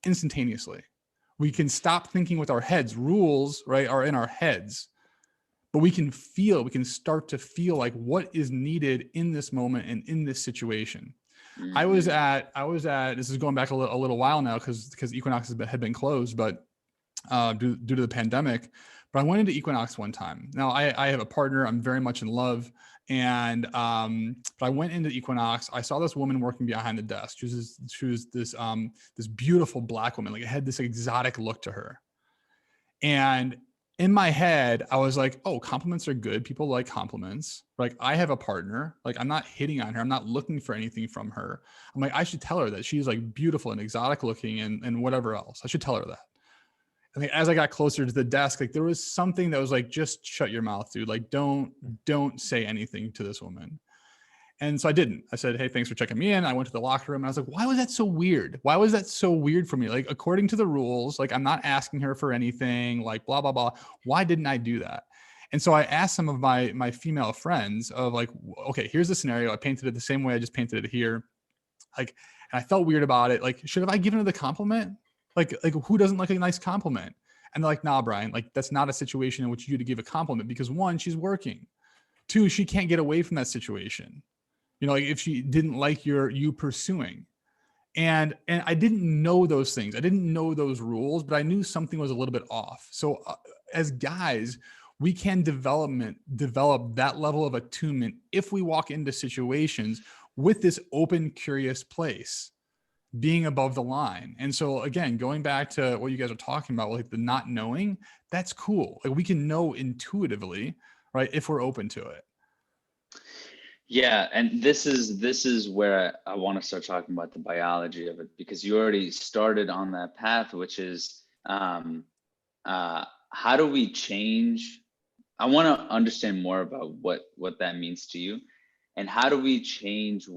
instantaneously. We can stop thinking with our heads. Rules, right, are in our heads, but we can start to feel like what is needed in this moment and in this situation. I was at, this is going back a little while now because Equinox had been closed, but due to the pandemic. But I went into Equinox one time. Now I have a partner. I'm very much in love. And but I went into Equinox. I saw this woman working behind the desk. She was this beautiful Black woman. Like it had this exotic look to her. And in my head, I was like, oh, compliments are good. People like compliments. Like I have a partner. Like I'm not hitting on her. I'm not looking for anything from her. I'm like, I should tell her that she's like beautiful and exotic looking and whatever else. I should tell her that. I think as I got closer to the desk, like there was something that was like, just shut your mouth, dude. Like, don't say anything to this woman. And so I didn't. I said, hey, thanks for checking me in. I went to the locker room and I was like, why was that so weird? Why was that so weird for me? Like, according to the rules, like I'm not asking her for anything, like blah, blah, blah. Why didn't I do that? And so I asked some of my female friends of like, okay, here's the scenario. I painted it the same way I just painted it here. Like, and I felt weird about it. Like, should have I given her the compliment? Like who doesn't like a nice compliment? And they're like, nah, Bryan, like that's not a situation in which you to give a compliment because one, she's working. Two, she can't get away from that situation. You know, like if she didn't like you pursuing. And I didn't know those things. I didn't know those rules, but I knew something was a little bit off. So as guys, we can develop that level of attunement if we walk into situations with this open, curious place, being above the line. And so again, going back to what you guys are talking about, like the not knowing, that's cool. Like we can know intuitively, right, if we're open to it. Yeah, and this is where I want to start talking about the biology of it, because you already started on that path, which is how do we change? I want to understand more about what that means to you, and how do we change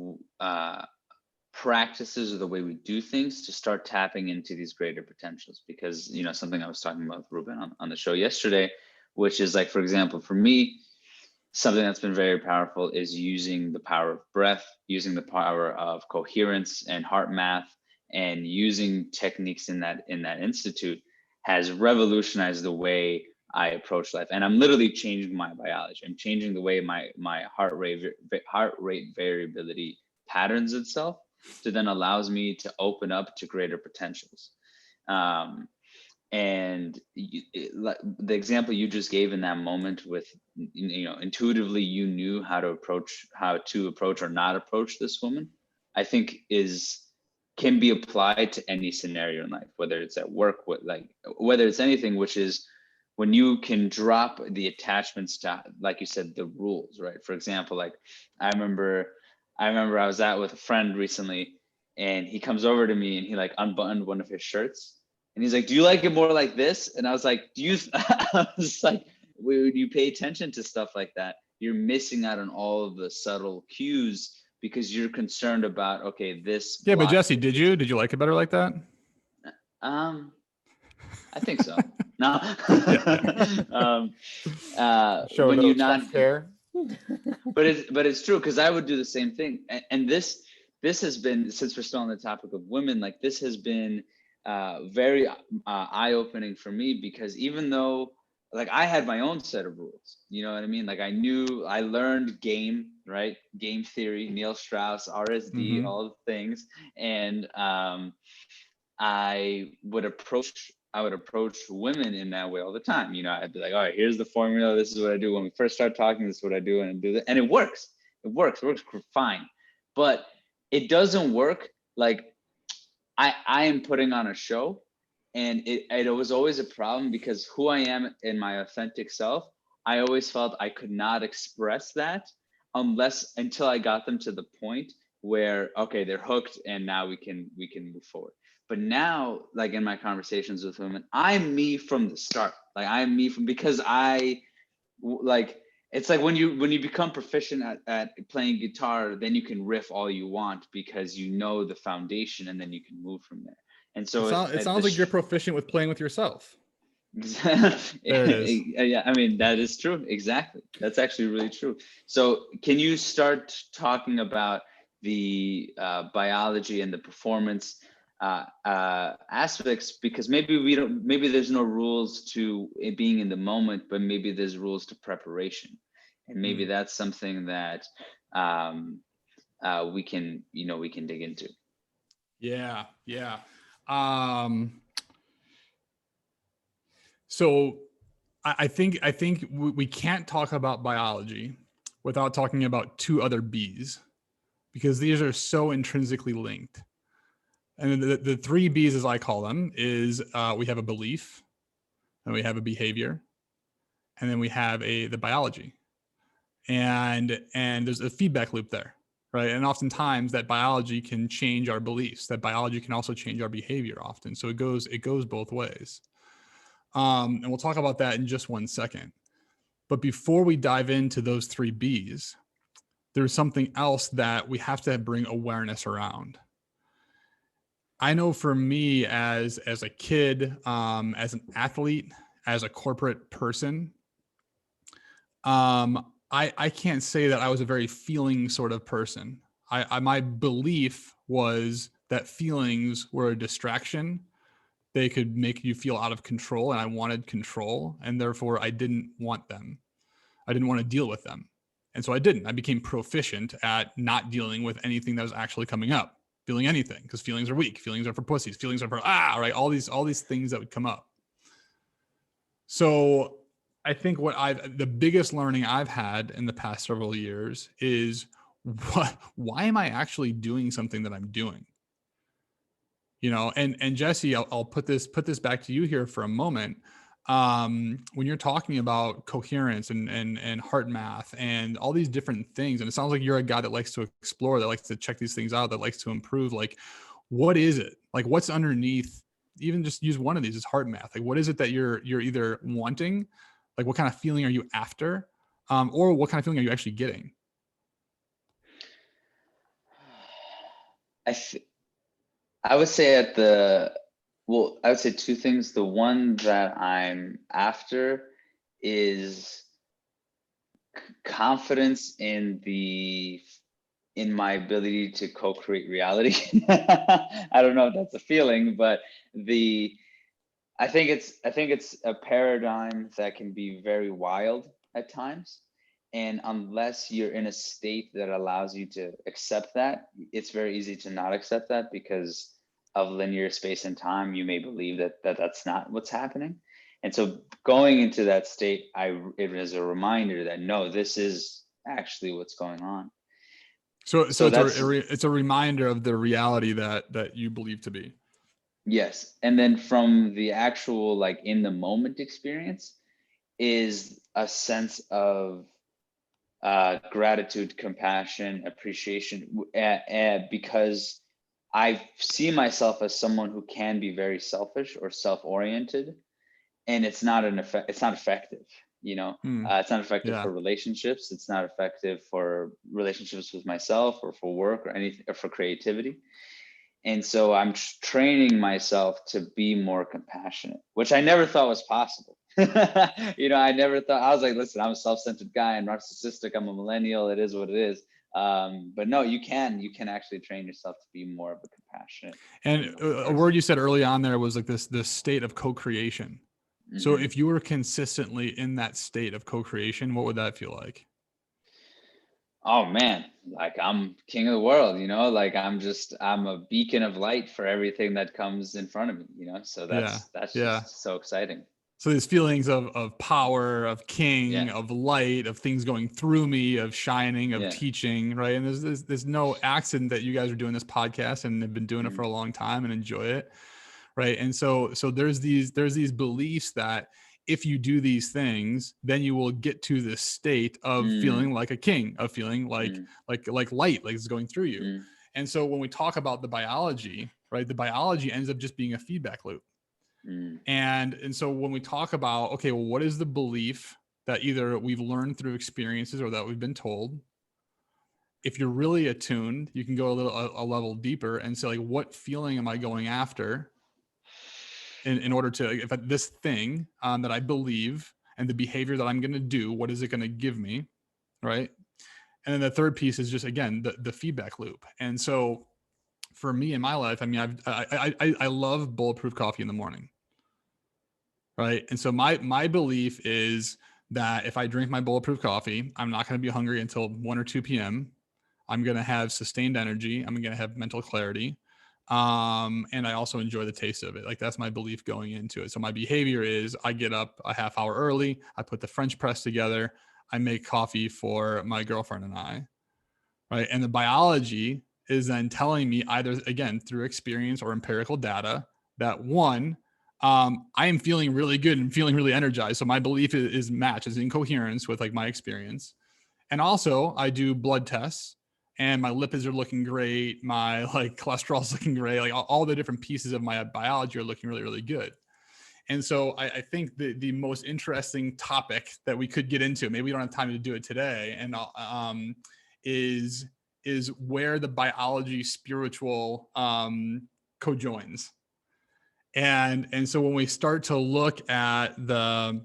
practices or the way we do things to start tapping into these greater potentials? Because you know, something I was talking about with Ruben on the show yesterday, which is like, for example, for me, something that's been very powerful is using the power of breath, using the power of coherence and heart math, and using techniques in that institute has revolutionized the way I approach life. And I'm literally changing my biology. I'm changing the way my heart rate variability patterns itself. to then allows me to open up to greater potentials. And the example you just gave in that moment with, intuitively you knew how to approach or not approach this woman, I think can be applied to any scenario in life, whether it's at work, whether it's anything, which is when you can drop the attachments to, like you said, the rules, right? For example, like I remember I was out with a friend recently, and he comes over to me and he like unbuttoned one of his shirts. And he's like, "Do you like it more like this?" And I was like, I was like, when you pay attention to stuff like that, you're missing out on all of the subtle cues because you're concerned about, okay, this. Yeah, but Jesse, did you like it better like that? I think so. No. Show when a you little not chest hair. but it's true, because I would do the same thing. And this has been, since we're still on the topic of women, like this has been very eye-opening for me, because even though like I had my own set of rules, you know what I mean? Like I learned game, right? Game theory, Neil Strauss, RSD, all the things. And I would approach women in that way all the time. I'd be like, all right, here's the formula. This is what I do when we first start talking. This is what I do, and I do that, and it works. It works fine. But it doesn't work like I am putting on a show, and it was always a problem, because who I am in my authentic self, I always felt I could not express that until I got them to the point where, okay, they're hooked, and now we can move forward. But now, like in my conversations with women, I'm me from the start. Like I'm me because it's like when you become proficient at playing guitar, then you can riff all you want because you know the foundation, and then you can move from there. And so it sounds like you're proficient with playing with yourself. There it is. Yeah, I mean, that is true. Exactly. That's actually really true. So can you start talking about the biology and the performance aspects, because maybe there's no rules to it being in the moment, but maybe there's rules to preparation, and maybe that's something that we can dig into. Yeah. So I think we can't talk about biology without talking about two other B's, because these are so intrinsically linked. And the three B's, as I call them, is we have a belief, and we have a behavior, and then we have the biology. And there's a feedback loop there, right? And oftentimes that biology can change our beliefs. That biology can also change our behavior often. So it goes both ways. And we'll talk about that in just 1 second. But before we dive into those three B's, there's something else that we have to bring awareness around. I know for me as a kid, as an athlete, as a corporate person, I can't say that I was a very feeling sort of person. My belief was that feelings were a distraction. They could make you feel out of control, and I wanted control, and therefore I didn't want them. I didn't want to deal with them. And so I didn't. I became proficient at not dealing with anything that was actually coming up. Feeling anything, because feelings are weak. Feelings are for pussies. Feelings are for right. All these things that would come up. So I think the biggest learning I've had in the past several years is why am I actually doing something that I'm doing? And Jesse, I'll put this back to you here for a moment. When you're talking about coherence and heart math and all these different things, and it sounds like you're a guy that likes to explore, that likes to check these things out, that likes to improve. Like, what is it? Like, what's underneath? Even just use one of these as heart math. Like, what is it that you're either wanting? Like, what kind of feeling are you after? Or what kind of feeling are you actually getting? I would say I would say two things. The one that I'm after is confidence in my ability to co-create reality. I don't know if that's a feeling, but I think it's a paradigm that can be very wild at times. And unless you're in a state that allows you to accept that, it's very easy to not accept that because of linear space and time. You may believe that that's not what's happening. And so going into that state, it was a reminder that no, this is actually what's going on. So that's it's a reminder of the reality that you believe to be. yes. And then from the actual like in the moment experience is a sense of gratitude, compassion, appreciation, because I see myself as someone who can be very selfish or self-oriented, and it's not effective. It's not effective for relationships. It's not effective for relationships with myself or for work or anything, or for creativity. And so I'm training myself to be more compassionate, which I never thought was possible. I never thought. I was like, listen, I'm a self-centered guy. I'm narcissistic. I'm a millennial. It is what it is. But no, you can actually train yourself to be more of a compassionate. And a word you said early on there was like this state of co-creation. Mm-hmm. So if you were consistently in that state of co-creation, what would that feel like? Oh man, like I'm king of the world, like I'm a beacon of light for everything that comes in front of me, so that's just so exciting. So these feelings of power, of king, of light, of things going through me, of shining, of teaching, right? And there's no accident that you guys are doing this podcast and have been doing it for a long time and enjoy it, right? And so there's these beliefs that if you do these things, then you will get to this state of feeling like a king, of feeling like light, like it's going through you. And so when we talk about the biology, right, the biology ends up just being a feedback loop. And so when we talk about, okay, well, what is the belief that either we've learned through experiences or that we've been told? If you're really attuned, you can go a level deeper and say, like, what feeling am I going after in order to, if this thing that I believe and the behavior that I'm going to do, what is it going to give me, right? And then the third piece is just, again, the feedback loop. And so for me in my life, I mean, I love bulletproof coffee in the morning. Right. And so my belief is that if I drink my bulletproof coffee, I'm not going to be hungry until 1 or 2 p.m. I'm going to have sustained energy. I'm going to have mental clarity. And I also enjoy the taste of it. Like that's my belief going into it. So my behavior is I get up a half hour early. I put the French press together. I make coffee for my girlfriend and I. Right. And the biology is then telling me either, again, through experience or empirical data, that one, I am feeling really good and feeling really energized. So my belief is matched, is in coherence with like my experience. And also I do blood tests and my lipids are looking great. My like cholesterol is looking great. Like all the different pieces of my biology are looking really, really good. And so I think the most interesting topic that we could get into, maybe we don't have time to do it today, and is where the biology spiritual cojoins. And so when we start to look at the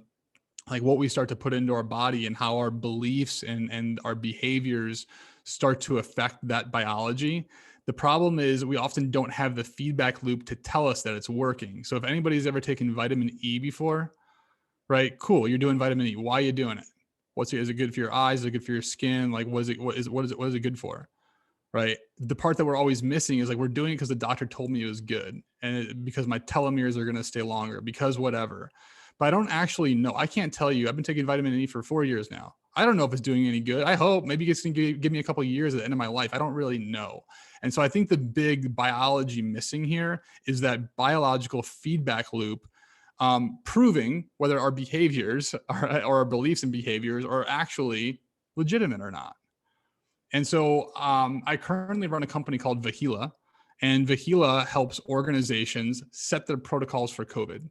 like what we start to put into our body and how our beliefs and our behaviors start to affect that biology, the problem is we often don't have the feedback loop to tell us that it's working. So if anybody's ever taken vitamin E before, right? Cool, you're doing vitamin E. Why are you doing it? Is it good for your eyes? Is it good for your skin? Like, what is it good for? Right. The part that we're always missing is like, we're doing it because the doctor told me it was good. And because my telomeres are going to stay longer, because whatever. But I don't actually know. I can't tell you. I've been taking vitamin E for 4 years now. I don't know if it's doing any good. I hope maybe it's going to give me a couple of years at the end of my life. I don't really know. And so I think the big biology missing here is that biological feedback loop, proving whether our behaviors or our beliefs and behaviors are actually legitimate or not. And so I currently run a company called Valheala, and Valheala helps organizations set their protocols for COVID.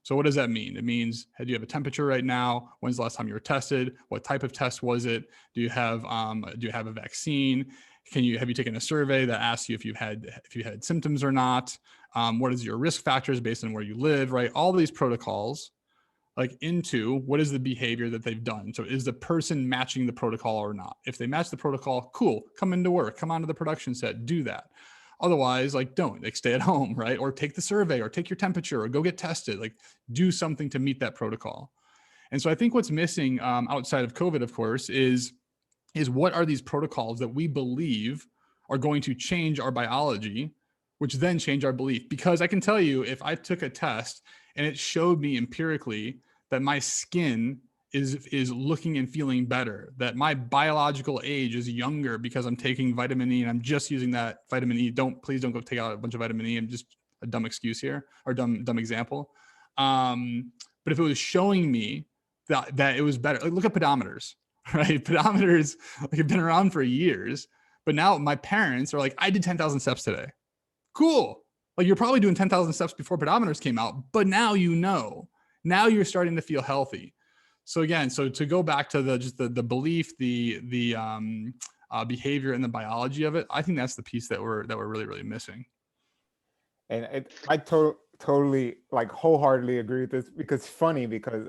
So what does that mean? It means, hey, do you have a temperature right now? When's the last time you were tested? What type of test was it? Do you have a vaccine? Have you taken a survey that asks you if you've had symptoms or not? What is your risk factors based on where you live, right? All these protocols like into what is the behavior that they've done. So is the person matching the protocol or not? If they match the protocol, cool, come into work, come onto the production set, do that. Otherwise, like don't, like stay at home, right? Or take the survey or take your temperature or go get tested, like do something to meet that protocol. And so I think what's missing outside of COVID, of course, is what are these protocols that we believe are going to change our biology, which then change our belief? Because I can tell you, if I took a test and it showed me empirically that my skin is looking and feeling better, that my biological age is younger because I'm taking vitamin E and I'm just using that vitamin E. Please don't go take out a bunch of vitamin E. I'm just a dumb excuse here, or dumb example. But if it was showing me that it was better, like look at pedometers, right? Pedometers like have been around for years, but now my parents are like, I did 10,000 steps today. Cool. Like you're probably doing 10,000 steps before pedometers came out, but now now you're starting to feel healthy. So again, so to go back to the belief, the behavior and the biology of it, I think that's the piece that we're really, really missing. And I totally like wholeheartedly agree with this, because it's funny because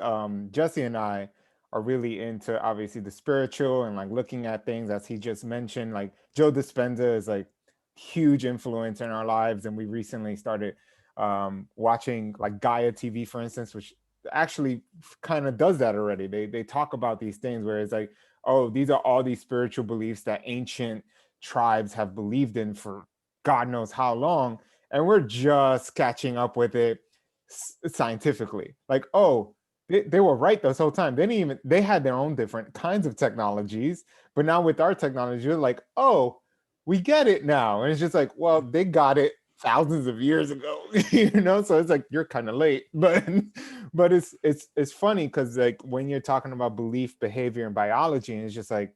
Jesse and I are really into obviously the spiritual and like looking at things, as he just mentioned. Like Joe Dispenza is like huge influence in our lives, and we recently started watching like Gaia TV, for instance, which actually kind of does that already. They talk about these things where it's like, oh, these are all these spiritual beliefs that ancient tribes have believed in for God knows how long, and we're just catching up with it scientifically. Like, oh, they were right this whole time. They had their own different kinds of technologies, but now with our technology, you're like, oh, we get it now. And it's just like, well, they got it thousands of years ago, so it's like you're kind of late. But it's funny because like when you're talking about belief, behavior, and biology, and it's just like,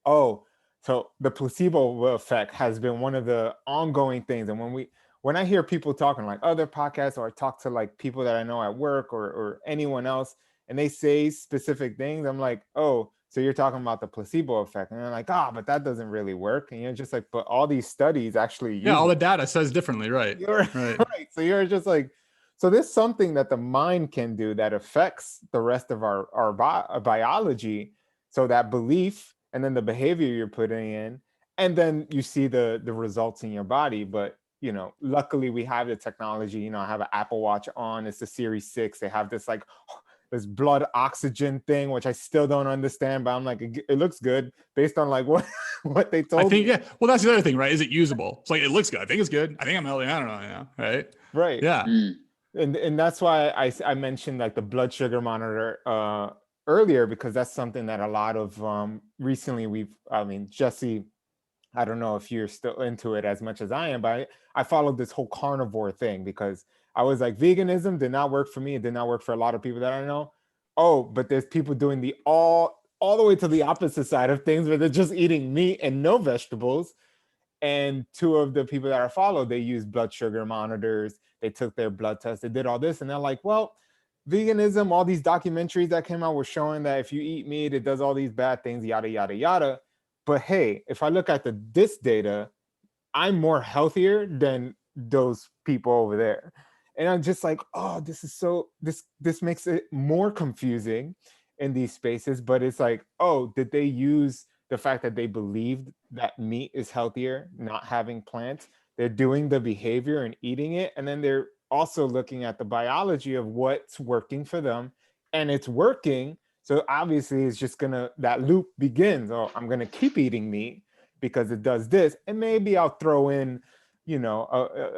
oh, so the placebo effect has been one of the ongoing things. And when I hear people talking like other podcasts, or I talk to like people that I know at work or anyone else, and they say specific things, I'm like, oh, so you're talking about the placebo effect. And they're like, but that doesn't really work. And you're just like, but all these studies actually use all the data says differently, right? Right. So you're just like, so there's something that the mind can do that affects the rest of our biology. So that belief and then the behavior you're putting in, and then you see the results in your body. But luckily we have the technology. I have an Apple Watch on. It's the Series 6. They have this like this blood oxygen thing, which I still don't understand, but I'm like, it looks good based on like what they told me. Yeah. Well, that's the other thing, right? Is it usable? It's like, it looks good. I think it's good. I think I'm healthy. I don't know. Right. Right. Yeah. And that's why I mentioned like the blood sugar monitor earlier, because that's something that a lot of recently Jesse, I don't know if you're still into it as much as I am, but I followed this whole carnivore thing because I was like, veganism did not work for me. It did not work for a lot of people that I know. Oh, but there's people doing the all the way to the opposite side of things, where they're just eating meat and no vegetables. And two of the people that I follow, they use blood sugar monitors. They took their blood test. They did all this. And they're like, well, veganism, all these documentaries that came out were showing that if you eat meat, it does all these bad things, yada, yada, yada. But hey, if I look at this data, I'm more healthier than those people over there. And I'm just like, oh, this makes it more confusing in these spaces. But it's like, oh, did they use the fact that they believed that meat is healthier, not having plants? They're doing the behavior and eating it. And then they're also looking at the biology of what's working for them. And it's working. So obviously it's just that loop begins. Oh, I'm gonna keep eating meat because it does this. And maybe I'll throw in,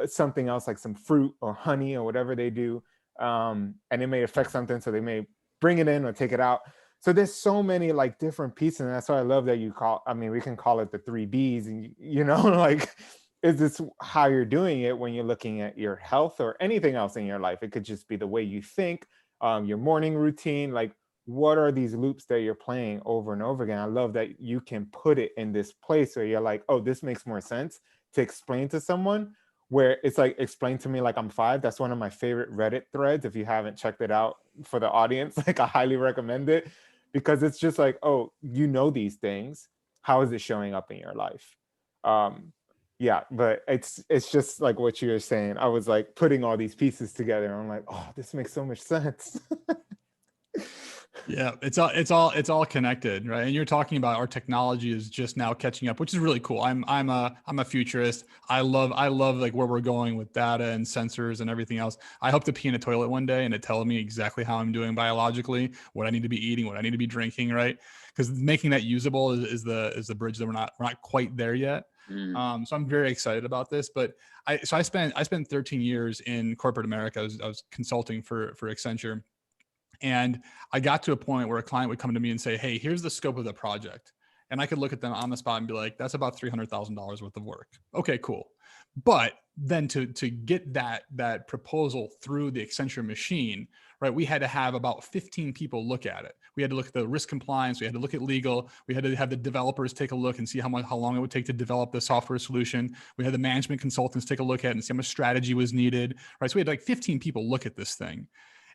something else like some fruit or honey or whatever they do. And it may affect something. So they may bring it in or take it out. So there's so many like different pieces. And that's why I love that we can call it the 3 Bs. And, like, is this how you're doing it when you're looking at your health or anything else in your life? It could just be the way you think, your morning routine, like, what are these loops that you're playing over and over again? I love that you can put it in this place where you're like, oh, this makes more sense to explain to someone, where it's like, explain to me like I'm 5. That's one of my favorite Reddit threads. If you haven't checked it out for the audience, like I highly recommend it, because it's just like, oh, these things. How is it showing up in your life? Yeah, but it's just like what you were saying. I was like putting all these pieces together and I'm like, oh, this makes so much sense. Yeah, it's all connected, right? And you're talking about our technology is just now catching up, which is really cool. I'm a futurist. I love like where we're going with data and sensors and everything else. I hope to pee in a toilet one day and it tells me exactly how I'm doing biologically, what I need to be eating, what I need to be drinking, right? Because making that usable is the bridge that we're not quite there yet. So I'm very excited about this. But I spent 13 years in corporate America. I was consulting for Accenture. And I got to a point where a client would come to me and say, hey, here's the scope of the project. And I could look at them on the spot and be like, that's about $300,000 worth of work. Okay, cool. But then to get that proposal through the Accenture machine, right, we had to have about 15 people look at it. We had to look at the risk compliance. We had to look at legal. We had to have the developers take a look and see how long it would take to develop the software solution. We had the management consultants take a look at it and see how much strategy was needed, right? So we had like 15 people look at this thing.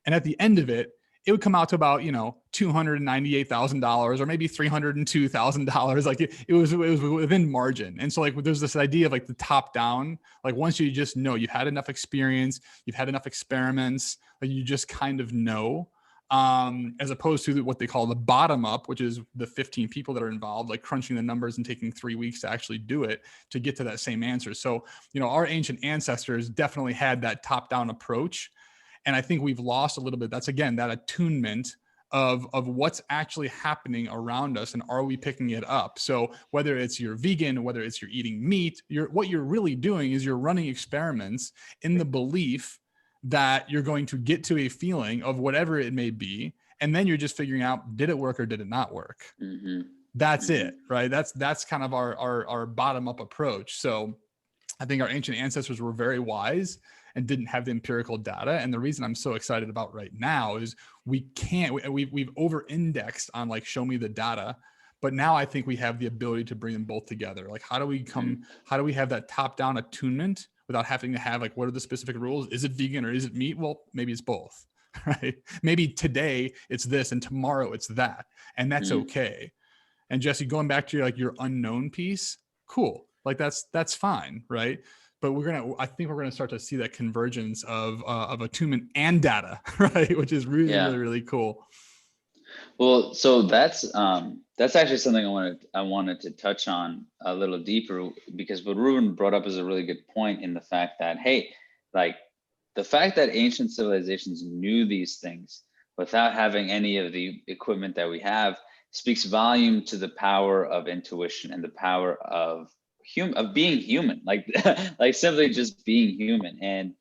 And at the end of it, it would come out to about, $298,000 or maybe $302,000. Like it was within margin. And so like there's this idea of like the top down, like once you just know you've had enough experience, you've had enough experiments, like you just kind of know, as opposed to what they call the bottom up, which is the 15 people that are involved, like crunching the numbers and taking 3 weeks to actually do it to get to that same answer. So, our ancient ancestors definitely had that top down approach. And I think we've lost a little bit. That's again, that attunement of what's actually happening around us and are we picking it up? So whether it's you're vegan, whether it's you're eating meat, what you're really doing is you're running experiments in the belief that you're going to get to a feeling of whatever it may be. And then you're just figuring out, did it work or did it not work? That's it, right? That's kind of our bottom up approach. So I think our ancient ancestors were very wise and didn't have the empirical data. And the reason I'm so excited about right now is we've over-indexed on like, show me the data. But now I think we have the ability to bring them both together. Like, how do we have that top-down attunement without having to have like, what are the specific rules? Is it vegan or is it meat? Well, maybe it's both, right? Maybe today it's this and tomorrow it's that. And that's okay. And Jesse, going back to your unknown piece, cool. Like that's fine, right? But I think we're gonna start to see that convergence of attunement and data, right? Which is really, really, really cool. Well, so that's actually something I wanted to touch on a little deeper, because what Ruben brought up is a really good point in the fact that, hey, like the fact that ancient civilizations knew these things without having any of the equipment that we have speaks volume to the power of intuition and the power of being human, like like simply just being human. And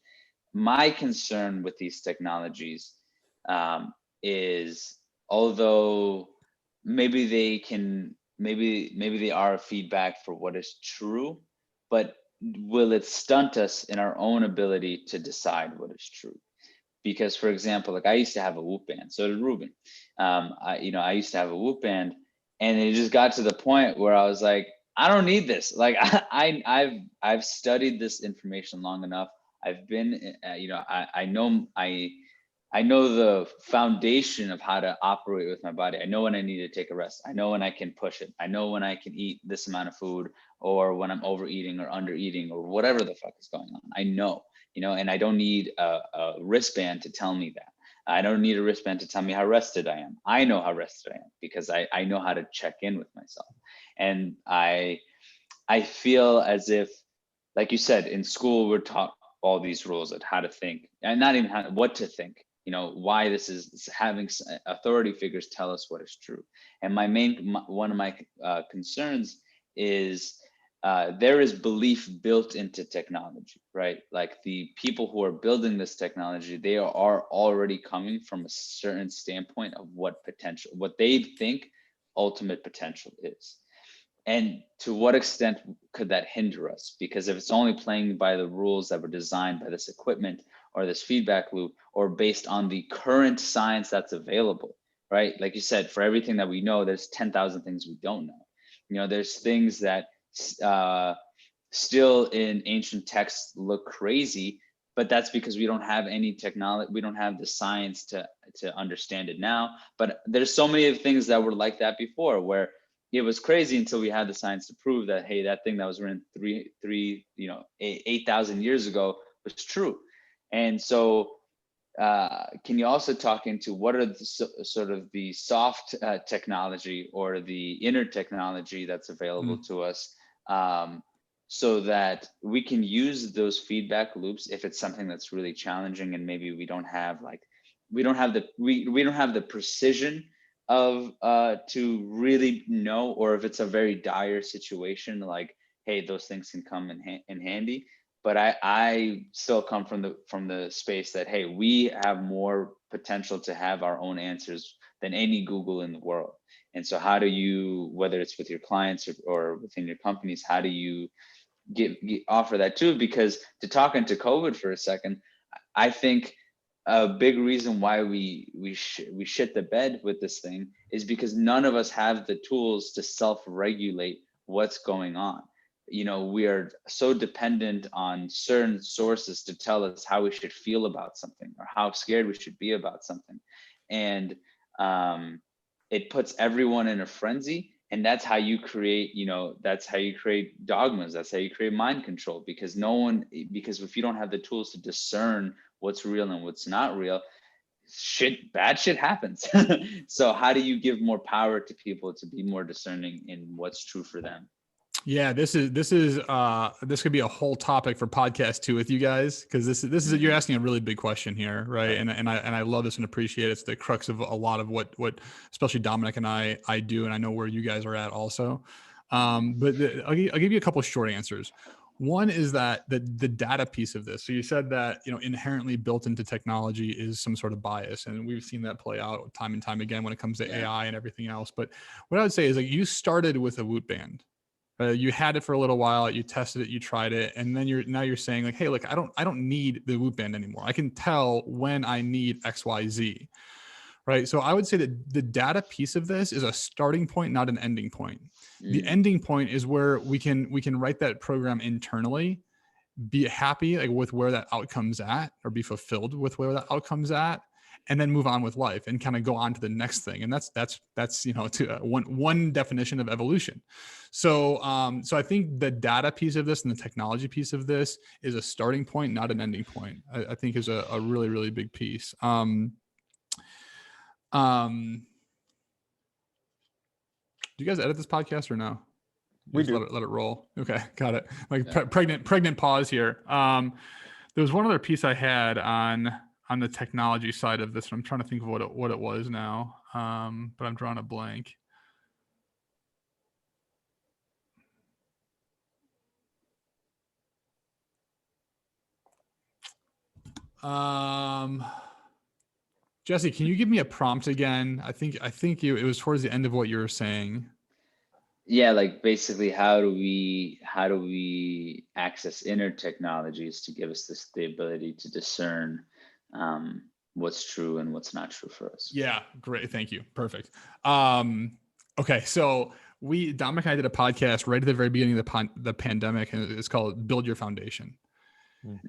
my concern with these technologies is, although maybe they are a feedback for what is true, but will it stunt us in our own ability to decide what is true? Because, for example, like I used to have a Whoop band, so did Ruben. I used to have a Whoop band, and it just got to the point where I was like, I don't need this. Like I've studied this information long enough. I've been, I know the foundation of how to operate with my body. I know when I need to take a rest. I know when I can push it. I know when I can eat this amount of food, or when I'm overeating or undereating or whatever the fuck is going on. I know, and I don't need a wristband to tell me that. I don't need a wristband to tell me how rested I am. I know how rested I am because I know how to check in with myself. And I feel as if, like you said, in school, we're taught all these rules of how to think, and not even what to think. Why this is having authority figures tell us what is true. And one of my concerns is there is belief built into technology, right? Like the people who are building this technology, they are already coming from a certain standpoint of what they think ultimate potential is. And to what extent could that hinder us? Because if it's only playing by the rules that were designed by this equipment or this feedback loop, or based on the current science that's available, right? Like you said, for everything that we know, there's 10,000 things we don't know. There's things that still in ancient texts look crazy, but that's because we don't have any technology. We don't have the science to understand it now. But there's so many of things that were like that before, where it was crazy until we had the science to prove that, hey, that thing that was written 8,000 years ago was true. And so can you also talk into what are the sort of the soft technology or the inner technology that's available to us, so that we can use those feedback loops if it's something that's really challenging and maybe we don't have the precision of to really know, or if it's a very dire situation, like, hey, those things can come in handy. But I still come from the space that, hey, we have more potential to have our own answers than any Google in the world. And so how do you, whether it's with your clients or within your companies, how do you offer that too? Because to talk into COVID for a second, I think a big reason why we shit the bed with this thing is because none of us have the tools to self-regulate what's going on. We are so dependent on certain sources to tell us how we should feel about something or how scared we should be about something. And it puts everyone in a frenzy. And that's how you create, that's how you create dogmas. That's how you create mind control, because if you don't have the tools to discern what's real and what's not real, bad shit happens. So how do you give more power to people to be more discerning in what's true for them? Yeah, this could be a whole topic for podcast 2 with you guys, because this is you're asking a really big question here, right? And I love this and appreciate it. It's the crux of a lot of what especially Dominick and I do, and I know where you guys are at also. But I'll give you a couple of short answers. One is that the data piece of this. So you said that inherently built into technology is some sort of bias, and we've seen that play out time and time again when it comes to AI and everything else. But what I would say is, like, you started with a Woot band. You had it for a little while, you tested it, you tried it, and then you're saying, like, hey, look, I don't need the Woot band anymore. I can tell when I need XYZ, right? So I would say that the data piece of this is a starting point, not an ending point. The ending point is where we can write that program internally, be happy like with where that outcome's at, or be fulfilled with where that outcome's at, and then move on with life and kind of go on to the next thing. And that's one definition of evolution. So I think the data piece of this and the technology piece of this is a starting point, not an ending point. I think is a really, really big piece. Do you guys edit this podcast or no? We do. Let it roll. Okay, got it. Like pregnant pause here. There was one other piece I had on the technology side of this. I'm trying to think of what it was now, but I'm drawing a blank. Jesse, can you give me a prompt again? I think it was towards the end of what you were saying. Yeah, like basically how do we access inner technologies to give us the ability to discern what's true and what's not true for us? Yeah, great. Thank you. Perfect. Okay, so Dominick and I did a podcast right at the very beginning of the pandemic, and it's called Build Your Foundation.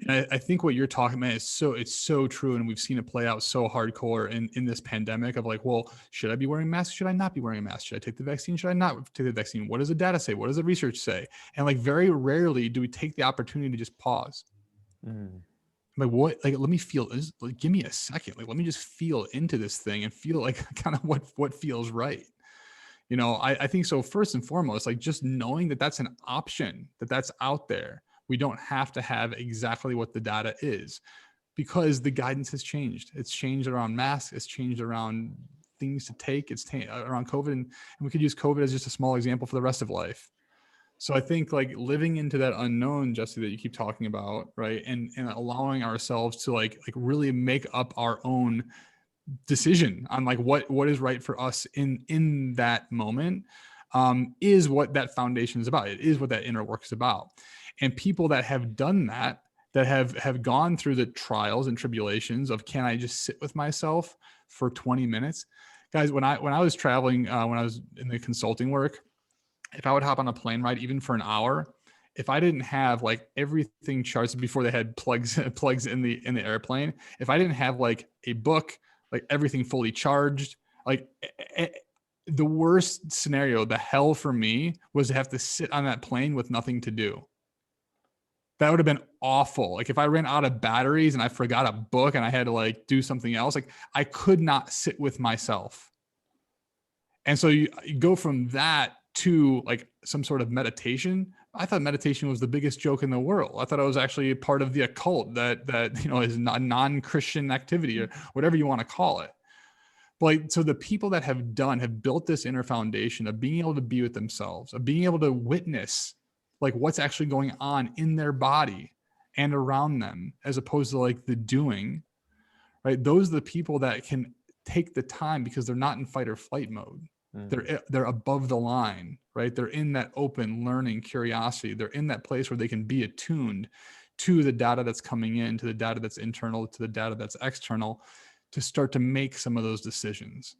And I think what you're talking about it's so true. And we've seen it play out so hardcore in this pandemic of like, well, should I be wearing a mask? Should I not be wearing a mask? Should I take the vaccine? Should I not take the vaccine? What does the data say? What does the research say? And like, very rarely do we take the opportunity to just pause. Like, what, like, let me feel this. Like, give me a second. Like, let me just feel into this thing and feel like kind of what feels right. I think so. First and foremost, like, just knowing that that's an option, that's out there. We don't have to have exactly what the data is, because the guidance has changed. It's changed around masks. It's changed around things to take. It's around COVID. And we could use COVID as just a small example for the rest of life. So I think like living into that unknown, Jesse, that you keep talking about, right? And allowing ourselves to like really make up our own decision on like what is right for us in that moment, is what that foundation is about. It is what that inner work is about. And people that have done that have gone through the trials and tribulations of, can I just sit with myself for 20 minutes? Guys, when I was traveling, when I was in the consulting work, if I would hop on a plane ride, even for an hour, if I didn't have like everything charged before they had plugs in the airplane, if I didn't have like a book, like everything fully charged, like the worst scenario, the hell for me was to have to sit on that plane with nothing to do. That would have been awful. Like if I ran out of batteries and I forgot a book and I had to like do something else, like I could not sit with myself. And so you go from that to like some sort of meditation. I thought meditation was the biggest joke in the world. I thought it was actually a part of the occult that is a non-Christian activity or whatever you want to call it. But like, so the people that have built this inner foundation of being able to be with themselves, of being able to witness like what's actually going on in their body and around them, as opposed to like the doing, right? Those are the people that can take the time because they're not in fight or flight mode. They're above the line, right? They're in that open learning curiosity. They're in that place where they can be attuned to the data that's coming in, to the data that's internal, to the data that's external, to start to make some of those decisions.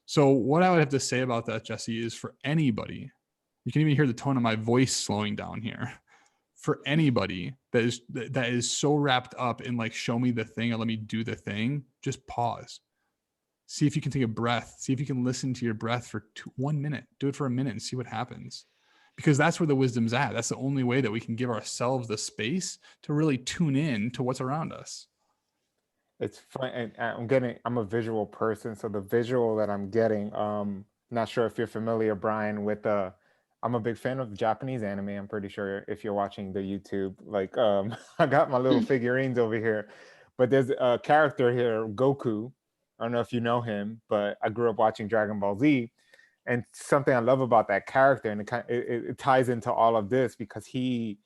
So what I would have to say about that, Jesse, is for anybody, you can even hear the tone of my voice slowing down here. For anybody that is so wrapped up in like, show me the thing and let me do the thing, just pause. See if you can take a breath. See if you can listen to your breath for 1 minute. Do it for a minute and see what happens. Because that's where the wisdom's at. That's the only way that we can give ourselves the space to really tune in to what's around us. It's fun, and I'm a visual person, so the visual that I'm getting, not sure if you're familiar, Bryan, with I'm a big fan of Japanese anime. I'm pretty sure if you're watching the YouTube, like I got my little figurines over here, but there's a character here, Goku. I don't know if you know him, but I grew up watching Dragon Ball Z, and something I love about that character, and it ties into all of this because he's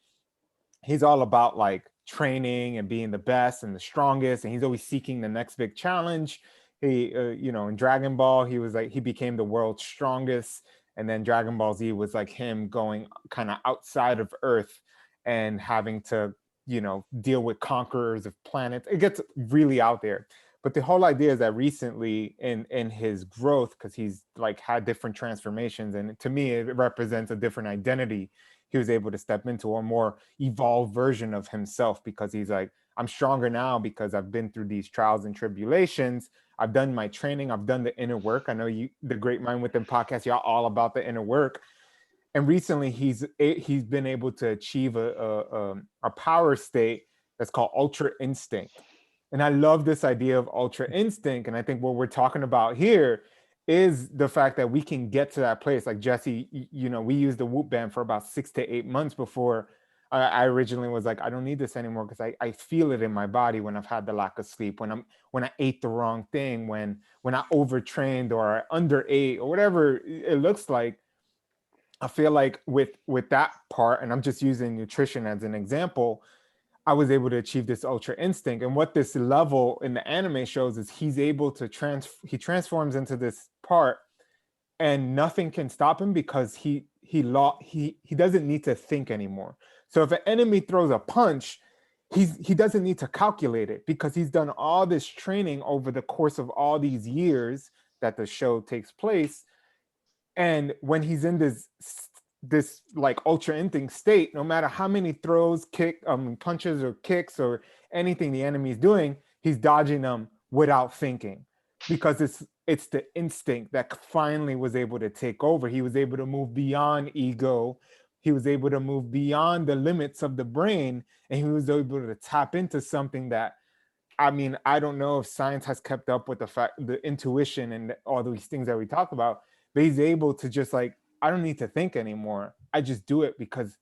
all about like training and being the best and the strongest, and he's always seeking the next big challenge. He in Dragon Ball he became the world's strongest, and then Dragon Ball Z was like him going kind of outside of Earth and having to deal with conquerors of planets. It gets really out there. But the whole idea is that recently in his growth, because he's like had different transformations, and to me it represents a different identity, he was able to step into a more evolved version of himself, because he's like, I'm stronger now because I've been through these trials and tribulations. I've done my training. I've done the inner work. I know the Great Mind Within podcast, y'all all about the inner work. And recently he's been able to achieve a power state that's called ultra instinct. And I love this idea of ultra instinct. And I think what we're talking about here is the fact that we can get to that place. Like Jesse, we used the Whoop Band for about 6 to 8 months before I originally was like, I don't need this anymore, because I feel it in my body when I've had the lack of sleep, when I ate the wrong thing, when I overtrained or I underate or whatever it looks like. I feel like with that part, and I'm just using nutrition as an example, I was able to achieve this ultra instinct. And what this level in the anime shows is he's able to he transforms into this part, and nothing can stop him because he doesn't need to think anymore. So if an enemy throws a punch, he doesn't need to calculate it, because he's done all this training over the course of all these years that the show takes place. And when he's in this like ultra instinct state, no matter how many throws, punches or kicks or anything the enemy is doing, he's dodging them without thinking, because it's the instinct that finally was able to take over. He was able to move beyond ego. He was able to move beyond the limits of the brain, and he was able to tap into something that, I mean, I don't know if science has kept up with the intuition and all these things that we talked about, but he's able to just like, I don't need to think anymore. I just do it because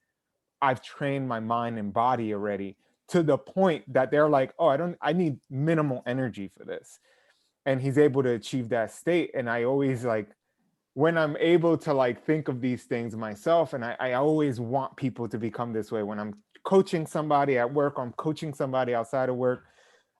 I've trained my mind and body already, to the point that they're like, oh, I need minimal energy for this. And he's able to achieve that state. And I always like, when I'm able to like think of these things myself, and I always want people to become this way. When I'm coaching somebody at work, or I'm coaching somebody outside of work,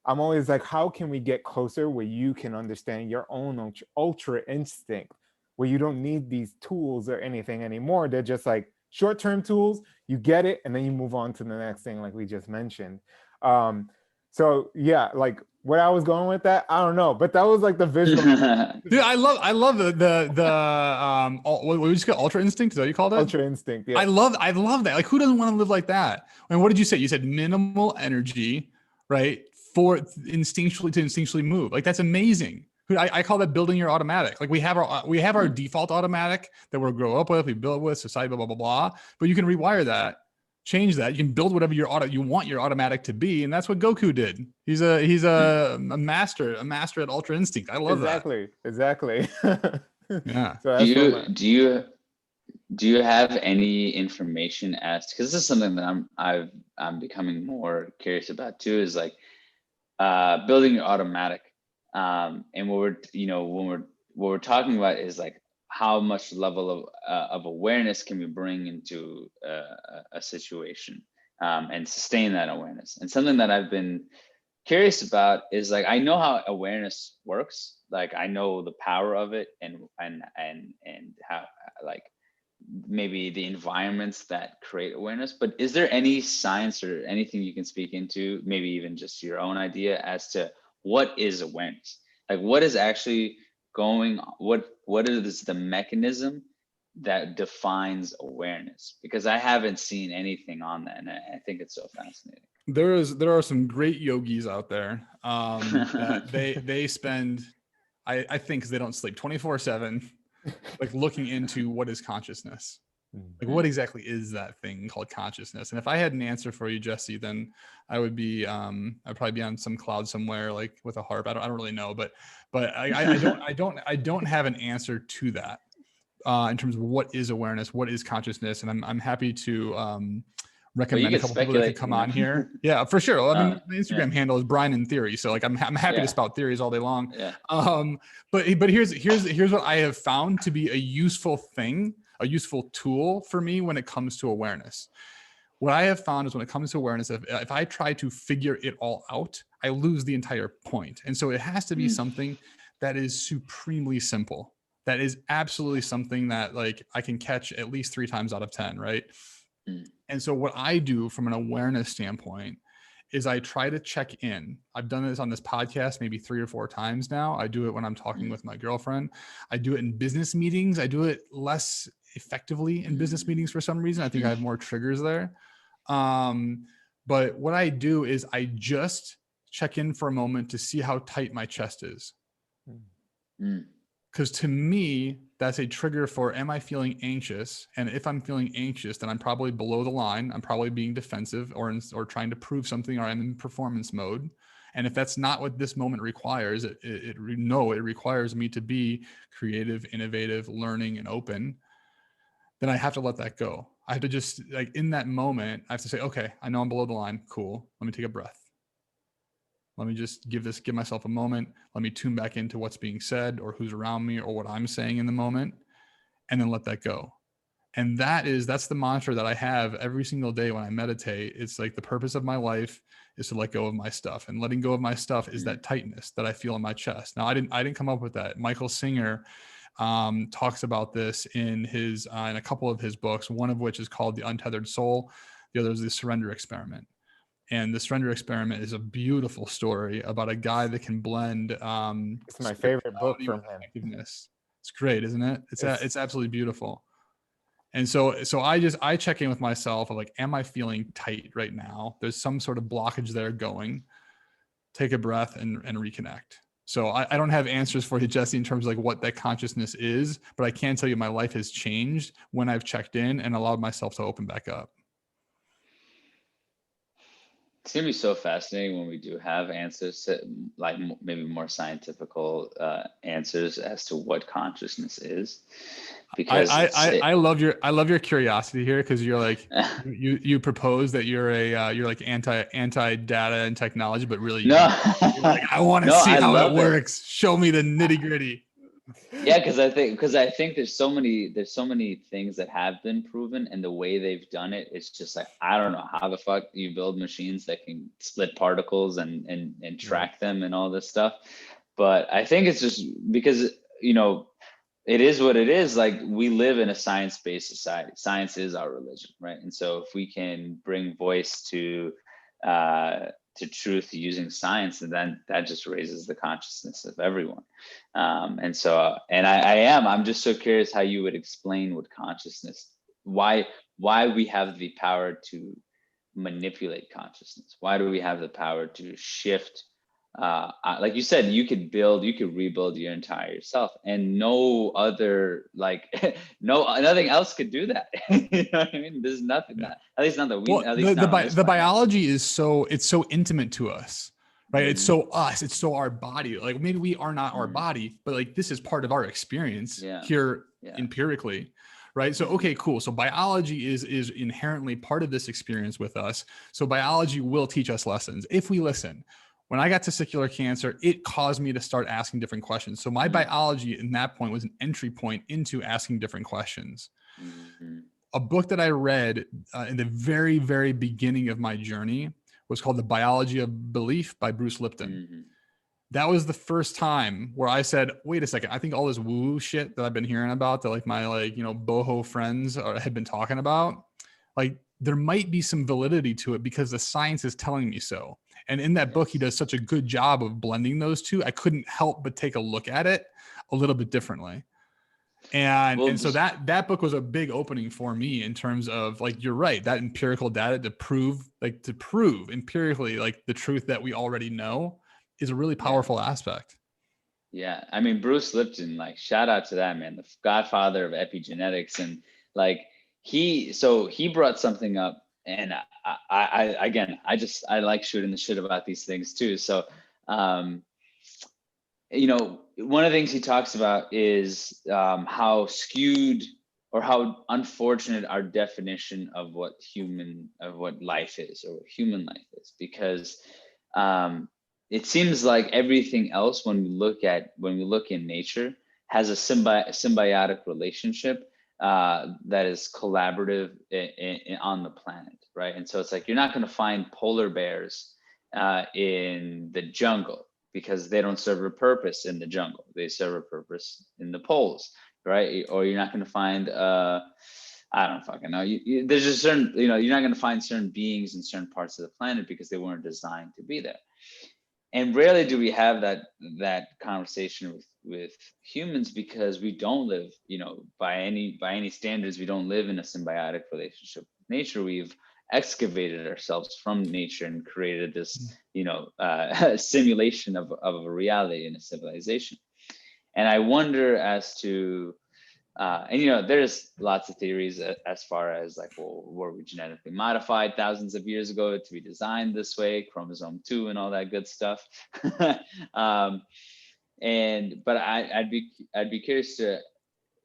I'm always like, how can we get closer where you can understand your own ultra instinct, where you don't need these tools or anything anymore? They're just like short-term tools. You get it, and then you move on to the next thing, like we just mentioned. So yeah, like where I was going with that, I don't know, but that was like the visual. Dude, I love what we just got, ultra instinct. Is that what you called it? Ultra instinct. Yeah. I love that. Like, who doesn't want to live like that? And what did you say? You said minimal energy, right? For instinctually move. Like, that's amazing. I call that building your automatic. Like we have our default automatic that we'll grow up with, we build with society, blah, blah, blah, blah. But you can rewire that change that. You can build whatever you want your automatic to be, and that's what Goku did. He's a master at Ultra Instinct. I love that. Exactly. Yeah. So that's what my, Do you have any information as, because this is something that I'm becoming more curious about too, is like building your automatic. And what we're, what we're talking about is like how much level of awareness can we bring into a situation, and sustain that awareness. And something that I've been curious about is like, I know how awareness works. Like I know the power of it, and how, like, maybe the environments that create awareness, but is there any science or anything you can speak into, maybe even just your own idea as to what is awareness? Like what is actually going on? What is the mechanism that defines awareness? Because I haven't seen anything on that, and I think it's so fascinating. There are some great yogis out there that they spend, I think, because they don't sleep 24/7, like looking into what is consciousness. Like what exactly is that thing called consciousness? And if I had an answer for you, Jesse, then I would be I'd probably be on some cloud somewhere, like with a harp. I don't really know, but I don't have an answer to that in terms of what is awareness, what is consciousness, and I'm happy to recommend a couple people that could come on here. Yeah, for sure. I mean, my Instagram handle is Bryan in Theory, so like I'm happy to spout theories all day long. Yeah. But here's what I have found to be a useful thing, a useful tool for me when it comes to awareness. What I have found is when it comes to awareness, if I try to figure it all out, I lose the entire point. And so it has to be something that is supremely simple. That is absolutely something that like I can catch at least 3 times out of 10, right? And so what I do from an awareness standpoint is I try to check in. I've done this on this podcast maybe 3 or 4 times now. I do it when I'm talking with my girlfriend. I do it in business meetings. I do it less effectively in business meetings for some reason. I think I have more triggers there. But what I do is I just check in for a moment to see how tight my chest is. Because to me, that's a trigger for, am I feeling anxious? And if I'm feeling anxious, then I'm probably below the line. I'm probably being defensive or trying to prove something, or I'm in performance mode. And if that's not what this moment requires, it requires me to be creative, innovative, learning, and open. Then I have to let that go. I have to just, like, in that moment, I have to say, okay, I know I'm below the line. Cool. Let me take a breath. Let me just give myself a moment. Let me tune back into what's being said or who's around me or what I'm saying in the moment, and then let that go. And that's the mantra that I have every single day when I meditate. It's like the purpose of my life is to let go of my stuff, and letting go of my stuff is that tightness that I feel in my chest. Now, I didn't come up with that. Michael Singer talks about this in a couple of his books, one of which is called The Untethered Soul. The other is The Surrender Experiment. And The Surrender Experiment is a beautiful story about a guy that can blend. It's my favorite book from him. It's great, isn't it? It's absolutely beautiful. And so I check in with myself of like, am I feeling tight right now? There's some sort of blockage there going. Take a breath and reconnect. So I don't have answers for you, Jesse, in terms of like what that consciousness is, but I can tell you my life has changed when I've checked in and allowed myself to open back up. It's gonna be so fascinating when we do have answers to, like, maybe more scientific answers as to what consciousness is. Because I love your curiosity here, because you're like you propose that you're like anti data and technology, but really you're like, I want to see how it works. Show me the nitty gritty. Yeah, because I think there's so many things that have been proven, and the way they've done it, it's just like, I don't know how the fuck you build machines that can split particles and track them and all this stuff. But I think it's just because, it is what it is. Like, we live in a science-based society. Science is our religion, right? And so if we can bring voice to truth using science, and then that just raises the consciousness of everyone. I'm just so curious how you would explain what consciousness, why we have the power to manipulate consciousness. Why do we have the power to shift like you said, you could rebuild your entire self, and no other, like, nothing else could do that. You know what I mean? There's nothing that, at least not that we, Well, at least not on this the planet. biology is so intimate to us, right? It's Mhm. so us. It's so our body. Like maybe we are not our Mhm. body, but like this is part of our experience Yeah. here Yeah. empirically, right? So okay, cool. So biology is inherently part of this experience with us. So biology will teach us lessons if we listen. When I got testicular cancer, it caused me to start asking different questions. So my biology in that point was an entry point into asking different questions. Mhm. A book that I read in the very, very beginning of my journey was called The Biology of Belief by Bruce Lipton. Mhm. That was the first time where I said, wait a second, I think all this woo-woo shit that I've been hearing about, that like my boho friends had been talking about, like there might be some validity to it because the science is telling me so. And in that book, he does such a good job of blending those two. I couldn't help but take a look at it a little bit differently. Well, And so that book was a big opening for me in terms of, like, you're right, that empirical data to prove empirically like the truth that we already know is a really powerful aspect. Yeah, I mean, Bruce Lipton, like, shout out to that man, the godfather of epigenetics. And like he brought something up, and again, I like shooting the shit about these things too. So um one of the things he talks about is how skewed or how unfortunate our definition of what life is, or what human life is, because um, it seems like everything else, when we look in nature, has a symbiotic relationship that is collaborative on the planet, right? And so it's like, you're not going to find polar bears in the jungle, because they don't serve a purpose in the jungle. They serve a purpose in the poles, right? Or you're not going to find, I don't fucking know. There's just certain, you're not going to find certain beings in certain parts of the planet because they weren't designed to be there. And rarely do we have that conversation with humans, because we don't live, by any standards, we don't live in a symbiotic relationship with nature. We've excavated ourselves from nature and created this, simulation of a reality in a civilization. And I wonder as to, and there's lots of theories as far as, like, well, were we genetically modified thousands of years ago to be designed this way, chromosome 2 and all that good stuff. But I'd be curious to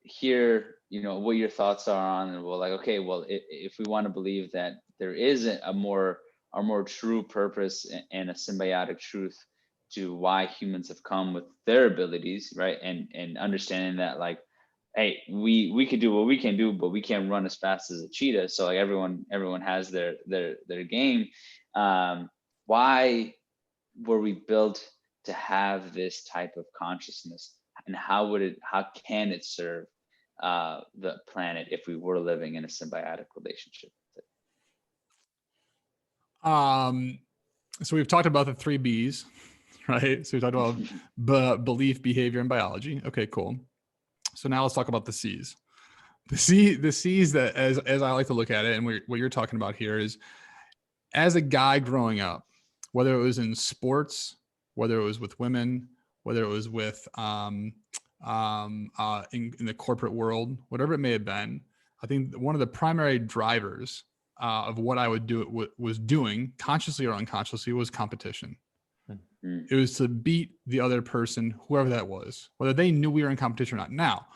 hear, what your thoughts are on, and, well, like, okay, well, if we want to believe that there is a more true purpose and a symbiotic truth to why humans have come with their abilities, right? And understanding that, like, hey, we could do what we can do, but we can't run as fast as a cheetah. So, like, everyone has their game. Why were we built to have this type of consciousness, and how can it serve the planet if we were living in a symbiotic relationship with So we've talked about the 3 B's, right? So we talked about belief, behavior, and biology. Okay, cool. So now let's talk about the C's. The C's that, as I like to look at it, and what you're talking about here is, as a guy growing up, whether it was in sports, whether it was with women, whether it was with in the corporate world, whatever it may have been, I think one of the primary drivers of what I would do was doing, consciously or unconsciously, was competition. it. It was to beat the other person, whoever that was, whether they knew we were in competition or not. Now,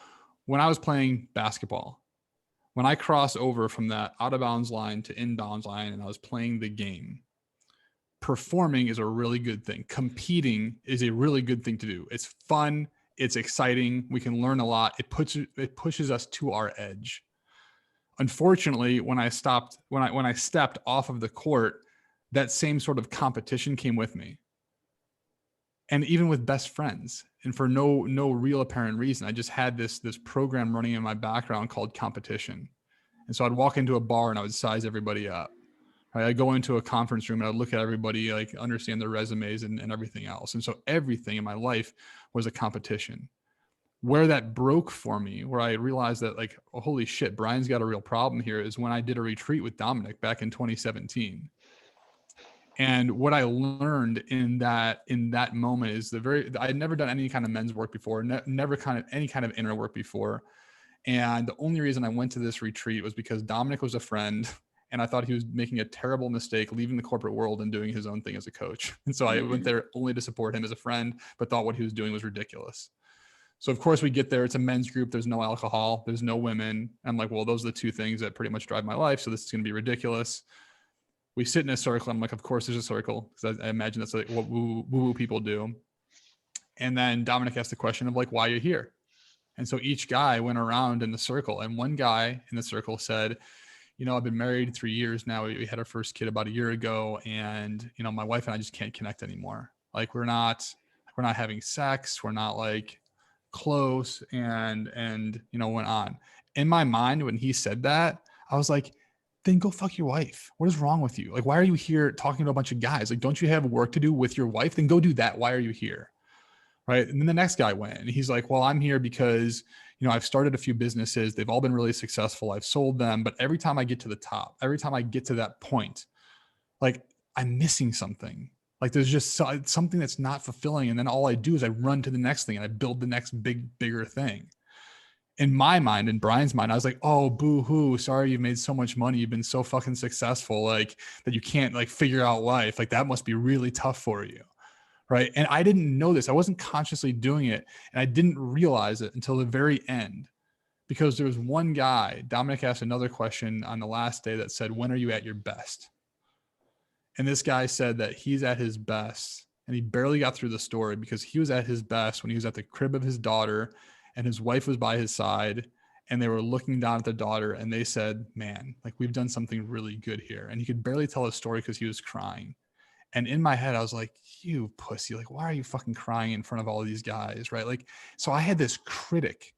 when I was playing basketball, when I cross over from that out of bounds line to inbounds line and I was playing the game, performing is a really good thing. Competing is a really good thing to do. It's fun. It's exciting. We can learn a lot. It pushes us to our edge. Unfortunately, when I stepped off of the court, that same sort of competition came with me. And even with best friends, and for no real apparent reason, I just had this program running in my background called competition. And so I'd walk into a bar and I would size everybody up. Right? I'd go into a conference room and I'd look at everybody, like, understand their resumes and everything else. And so everything in my life was a competition. Where that broke for me, where I realized that, like, oh, holy shit, Bryan's got a real problem here, is when I did a retreat with Dominick back in 2017. And what I learned in that moment is I had never done any kind of men's work before, never any kind of inner work before. And the only reason I went to this retreat was because Dominick was a friend, and I thought he was making a terrible mistake leaving the corporate world and doing his own thing as a coach. And so I went there only to support him as a friend, but thought what he was doing was ridiculous. So of course we get there, it's a men's group. There's no alcohol, there's no women. I'm like, well, those are the two things that pretty much drive my life. So this is going to be ridiculous. We sit in a circle. I'm like, of course there's a circle, because I imagine that's like what woo people do. And then Dominick asked the question of like, why are you here? And so each guy went around in the circle, and one guy in the circle said, you know, I've been married 3 years now. We had our first kid about a year ago, and you know, my wife and I just can't connect anymore. Like we're not having sex. We're not like close, and you know, went on. In my mind, when he said that, I was like, then go fuck your wife. What is wrong with you? Like, why are you here talking to a bunch of guys? Like, don't you have work to do with your wife? Then go do that. Why are you here? Right. And then the next guy went, and he's like, well, I'm here because, you know, I've started a few businesses. They've all been really successful. I've sold them. But every time I get to the top, every time I get to that point, like I'm missing something. Like there's just something that's not fulfilling. And then all I do is I run to the next thing and I build the next bigger thing. In my mind, in Bryan's mind, I was like, oh, boo hoo. Sorry, you've made so much money. You've been so fucking successful, like that you can't like figure out life. Like that must be really tough for you. Right. And I didn't know this. I wasn't consciously doing it. And I didn't realize it until the very end, because there was one guy, Dominick asked another question on the last day that said, when are you at your best? And this guy said that he's at his best, and he barely got through the story because he was at his best when he was at the crib of his daughter and his wife was by his side, and they were looking down at their daughter, and they said, man, like we've done something really good here. And he could barely tell his story because he was crying. And in my head, I was like, you pussy, like, why are you fucking crying in front of all of these guys? Right. Like, so I had this critic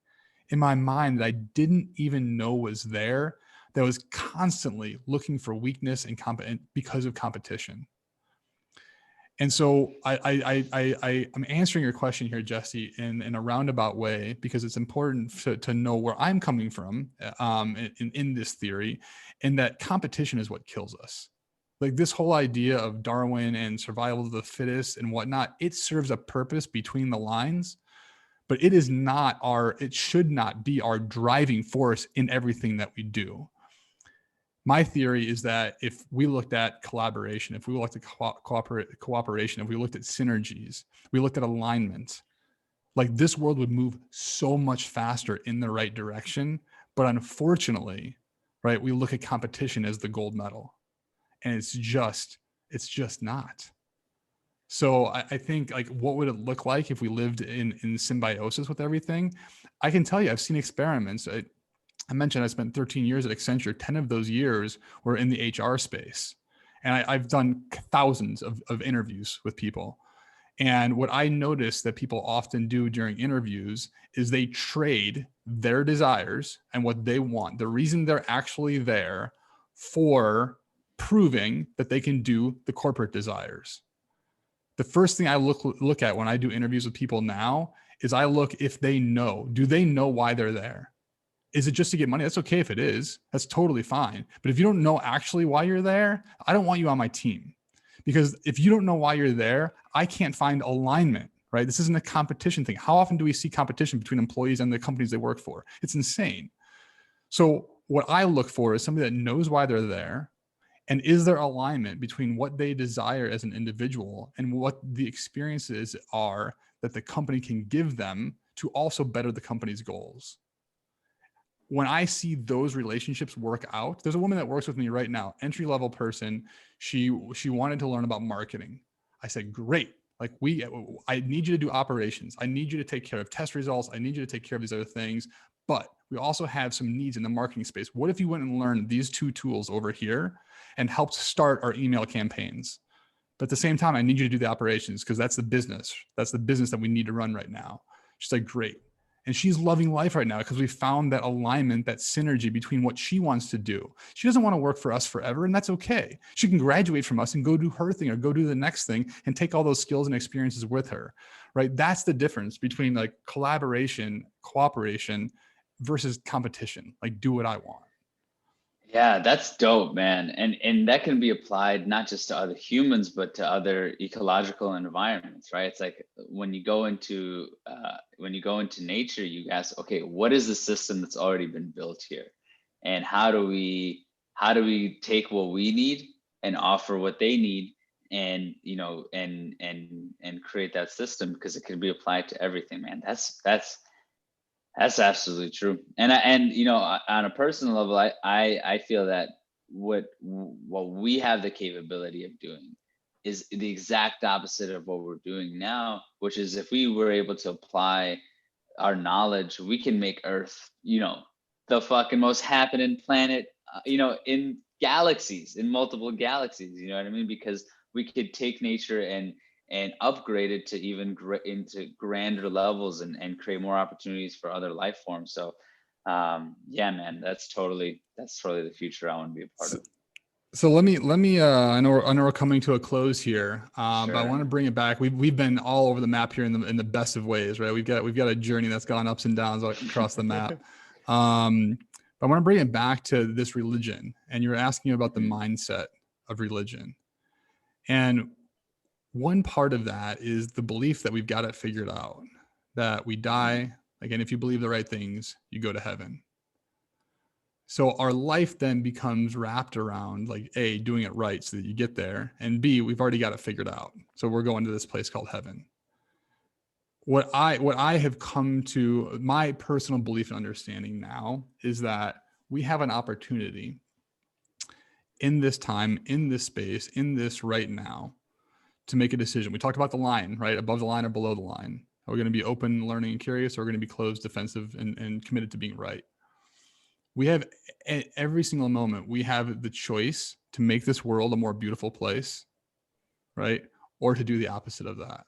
in my mind that I didn't even know was there, that was constantly looking for weakness and because of competition. And so I'm answering your question here, Jesse, in a roundabout way, because it's important to know where I'm coming from in this theory, and that competition is what kills us. Like this whole idea of Darwin and survival of the fittest and whatnot, it serves a purpose between the lines, but it should not be our driving force in everything that we do. My theory is that if we looked at collaboration, if we looked at cooperation, if we looked at synergies, we looked at alignment, like this world would move so much faster in the right direction. But unfortunately, right, we look at competition as the gold medal, and it's just not. So I think, like, what would it look like if we lived in symbiosis with everything? I can tell you, I've seen experiments. I mentioned I spent 13 years at Accenture. 10 of those years were in the HR space. And I've done thousands of interviews with people. And what I notice that people often do during interviews is they trade their desires and what they want, the reason they're actually there, for proving that they can do the corporate desires. The first thing I look at when I do interviews with people now is I look if they know, do they know why they're there? Is it just to get money? That's okay if it is. That's totally fine. But if you don't know actually why you're there, I don't want you on my team. Because if you don't know why you're there, I can't find alignment, right? This isn't a competition thing. How often do we see competition between employees and the companies they work for? It's insane. So what I look for is somebody that knows why they're there, and is there alignment between what they desire as an individual and what the experiences are that the company can give them to also better the company's goals. When I see those relationships work out, there's a woman that works with me right now, entry-level person. She wanted to learn about marketing. I said, great. Like I need you to do operations. I need you to take care of test results. I need you to take care of these other things. But we also have some needs in the marketing space. What if you went and learned these two tools over here and helped start our email campaigns? But at the same time, I need you to do the operations because that's the business. That's the business that we need to run right now. She's like, great. And she's loving life right now because we found that alignment, that synergy between what she wants to do. She doesn't want to work for us forever, and that's okay. She can graduate from us and go do her thing or go do the next thing and take all those skills and experiences with her, right? That's the difference between like collaboration, cooperation versus competition. Like, do what I want. Yeah, that's dope, man. And that can be applied not just to other humans, but to other ecological environments, right? It's like when you go into nature, you ask, okay, what is the system that's already been built here? And how do we take what we need and offer what they need, and and create that system, because it can be applied to everything, man. That's absolutely true. And on a personal level, I feel that what we have the capability of doing is the exact opposite of what we're doing now, which is, if we were able to apply our knowledge, we can make Earth, the fucking most happening planet, in galaxies, in multiple galaxies. You know what I mean? Because we could take nature and upgrade it to even into grander levels, and create more opportunities for other life forms. So, yeah, man, that's totally the future I want to be a part So, of. so let me I know we're coming to a close here, but I Sure. want to bring it back. We've been all over the map here in the best of ways, right? We've got a journey that's gone ups and downs across the map. But I want to bring it back to this religion, and you're asking about the Mhm. mindset of religion. And one part of that is the belief that we've got it figured out, that we die. Again, if you believe the right things, you go to heaven. So our life then becomes wrapped around, like, A, doing it right so that you get there, and B, we've already got it figured out. So we're going to this place called heaven. What I have come to, my personal belief and understanding now, is that we have an opportunity in this time, in this space, in this right now, to make a decision. We talked about the line, right? Above the line or below the line. Are we going to be open, learning, and curious, or are we going to be closed, defensive, and committed to being right? We have, at every single moment, we have the choice to make this world a more beautiful place, right? Or to do the opposite of that.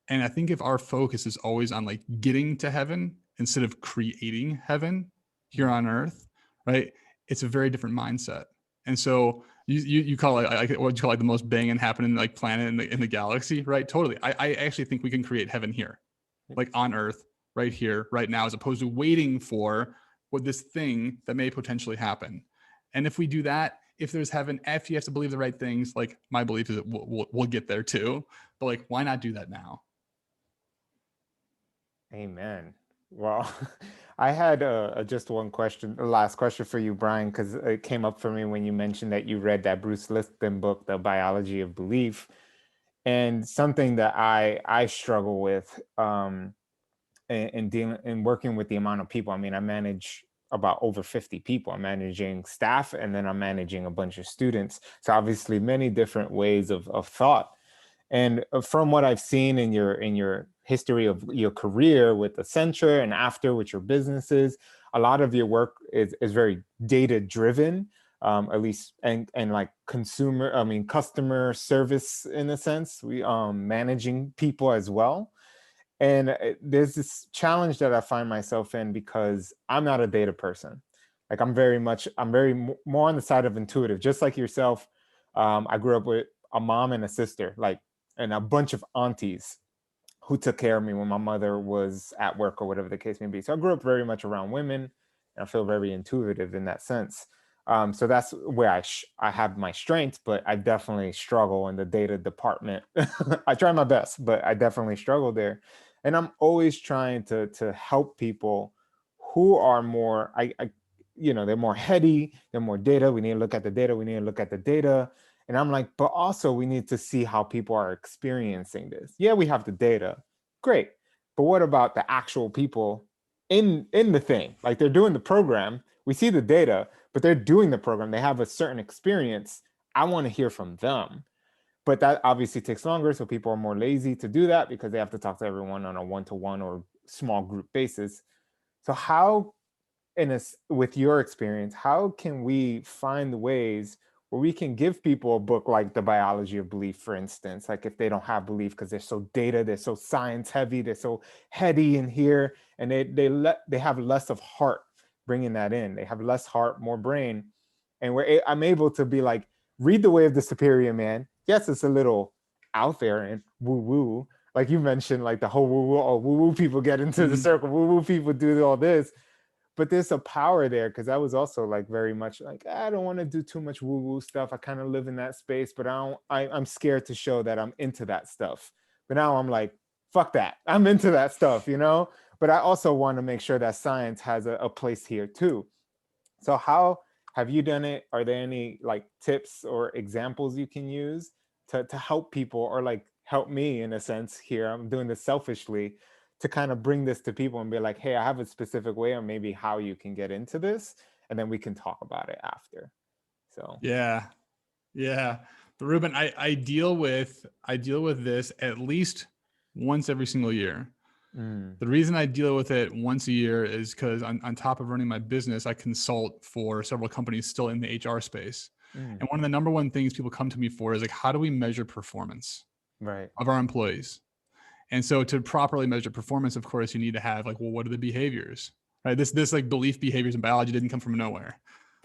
And I think if our focus is always on, like, getting to heaven instead of creating heaven here on earth, right? It's a very different mindset. And so you call it, like, what you call, like, the most banging happening, like, planet in the galaxy, right? Totally. I actually think we can create heaven here, like, on earth, right here, right now, as opposed to waiting for what this thing that may potentially happen. And if we do that, if there's heaven, if you have to believe the right things, like, my belief is that we'll get there too. But, like, why not do that now? Amen. Well, I had just one question, a last question for you, Bryan, because it came up for me when you mentioned that you read that Bruce Lipton book, The Biology of Belief, and something that I struggle with in dealing in working with the amount of people. I mean, I manage about over 50 people. I'm managing staff, and then I'm managing a bunch of students. So obviously, many different ways of thought. And from what I've seen in your history of your career with Accenture and after with your businesses, a lot of your work is very data driven, at least, and like customer service in a sense. We managing people as well. And there's this challenge that I find myself in because I'm not a data person. Like I'm very more on the side of intuitive, just like yourself. I grew up with a mom and a sister, like, and a bunch of aunties who took care of me when my mother was at work or whatever the case may be. So I grew up very much around women, and I feel very intuitive in that sense. So that's where I have my strengths, but I definitely struggle in the data department. I try my best, but I definitely struggle there. And I'm always trying to help people who are more, they're more heady, they're more data. We need to look at the data. We need to look at the data. And I'm like, but also we need to see how people are experiencing this. Yeah, we have the data. Great. But what about the actual people in the thing? Like, they're doing the program. We see the data, but they're doing the program. They have a certain experience. I want to hear from them. But that obviously takes longer. So people are more lazy to do that because they have to talk to everyone on a one-to-one or small group basis. So how, with your experience, how can we find ways where we can give people a book like The Biology of Belief, for instance, like if they don't have belief because they're so data, they're so science heavy, they're so heady in here, and they have less of heart bringing that in. They have less heart, more brain, and I'm able to be like, read The Way of the Superior Man. Yes, it's a little out there and woo woo, like you mentioned, like the whole woo woo, oh, woo woo people get into the circle, woo woo people do all this. but there's a power there, because I was also like very much like, I don't want to do too much woo woo stuff. I kind of live in that space, but I'm scared to show that I'm into that stuff. But now I'm like, fuck that, I'm into that stuff, you know. But I also want to make sure that science has a place here too. So how have you done it? Are there any like tips or examples you can use to help people, or like help me in a sense here? I'm doing this selfishly, to kind of bring this to people and be like, hey, I have a specific way, or maybe how you can get into this, and then we can talk about it after. So Yeah. Yeah. But Ruben, I deal with this at least once every single year. mm, The reason I deal with it once a year is because on top of running my business, I consult for several companies still in the HR space. mm, And one of the number one things people come to me for is like, how do we measure performance right. of our employees? And so to properly measure performance, of course, you need to have like, well, what are the behaviors, right? This like belief behaviors in biology didn't come from nowhere.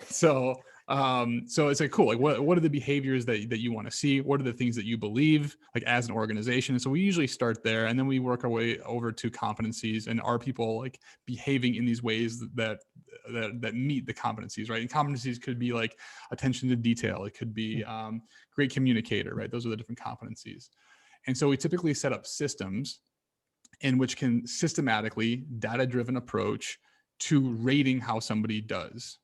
So so it's like, cool, like what are the behaviors that you want to see? What are the things that you believe like as an organization? And so we usually start there, and then we work our way over to competencies, and are people like behaving in these ways that meet the competencies, right? And competencies could be like attention to detail, it could be great communicator, right? Those are the different competencies. And so we typically set up systems in which can systematically data-driven approach to rating how somebody does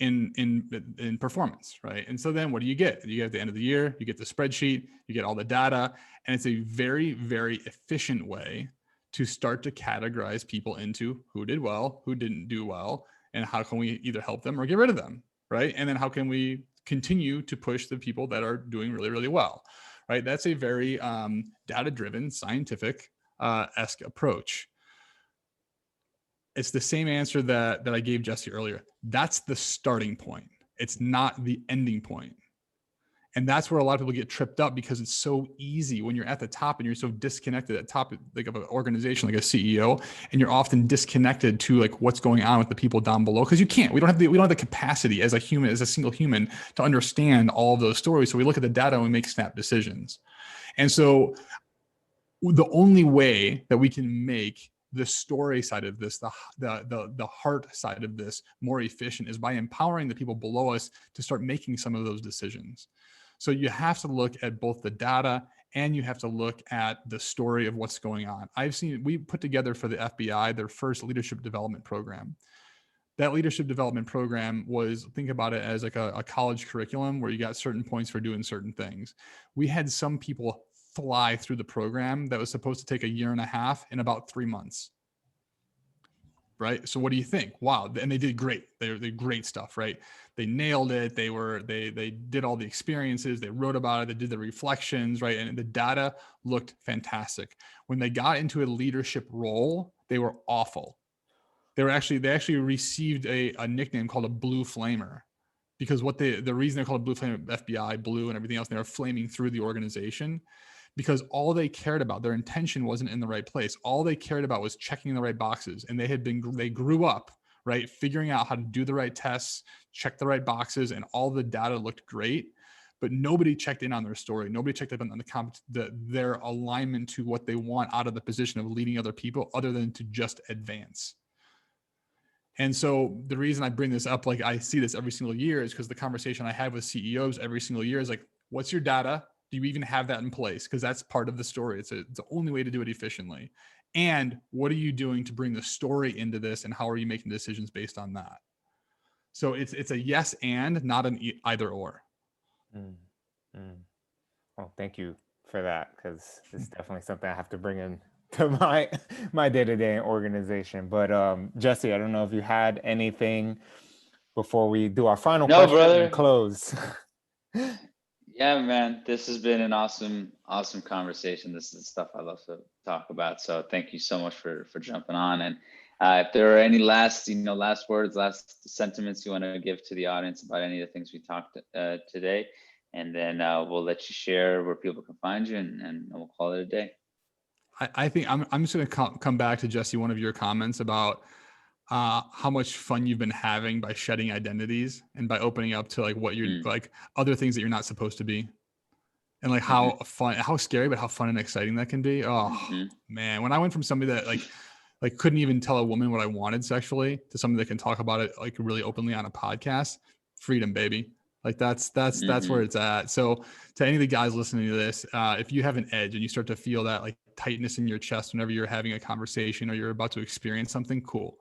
in performance, right? And so then what do you get? You get at the end of the year, you get the spreadsheet, you get all the data, and it's a very, very efficient way to start to categorize people into who did well, who didn't do well, and how can we either help them or get rid of them, right? And then how can we continue to push the people that are doing really, really well, right? That's a very data-driven, scientific esque approach. It's the same answer that I gave Jesse earlier. That's the starting point. It's not the ending point. And that's where a lot of people get tripped up, because it's so easy when you're at the top and you're so disconnected at top like of an organization like a CEO, and you're often disconnected to like what's going on with the people down below, because you can't. We don't have the capacity as a human, as a single human, to understand all of those stories. So we look at the data and we make snap decisions. And so the only way that we can make the story side of this, the heart side of this, more efficient is by empowering the people below us to start making some of those decisions. So you have to look at both the data, and you have to look at the story of what's going on. We put together for the FBI their first leadership development program. That leadership development program was, think about it as like a college curriculum where you got certain points for doing certain things. We had some people fly through the program that was supposed to take a year and a half in about 3 months. Right. So what do you think? Wow. And they did great. They did great stuff, right? They nailed it. They did all the experiences. They wrote about it. They did the reflections, right? And the data looked fantastic. When they got into a leadership role, they were awful. They actually received a nickname called a blue flamer, because the reason they're called a blue flamer, FBI, blue and everything else, they were flaming through the organization, because all they cared about, their intention wasn't in the right place. All they cared about was checking the right boxes. And they grew up, right, figuring out how to do the right tests, check the right boxes, and all the data looked great. But nobody checked in on their story. Nobody checked in on their alignment to what they want out of the position of leading other people, other than to just advance. And so the reason I bring this up, like I see this every single year, is because the conversation I have with CEOs every single year is like, what's your data? Do you even have that in place? Because that's part of the story. It's the only way to do it efficiently. And what are you doing to bring the story into this? And how are you making decisions based on that? So it's a yes and, not an either or. Mm, mm. Well, thank you for that, because it's definitely something I have to bring in to my day-to-day organization. But Jesse, I don't know if you had anything before we do our final No, question and brother. close. Yeah, man, this has been an awesome conversation. This is stuff I love to talk about. So thank you so much for jumping on. And if there are any last words, last sentiments you want to give to the audience about any of the things we talked today, and then we'll let you share where people can find you, and we'll call it a day. I think I'm just going to come back to Jesse, one of your comments about how much fun you've been having by shedding identities and by opening up to like what you're like other things that you're not supposed to be, and like how fun, how scary, but how fun and exciting that can be. Oh man, when I went from somebody that like like couldn't even tell a woman what I wanted sexually to somebody that can talk about it like really openly on a podcast. Freedom, baby. Like that's where it's at. So to any of the guys listening to this, if you have an edge and you start to feel that like tightness in your chest whenever you're having a conversation or you're about to experience something cool,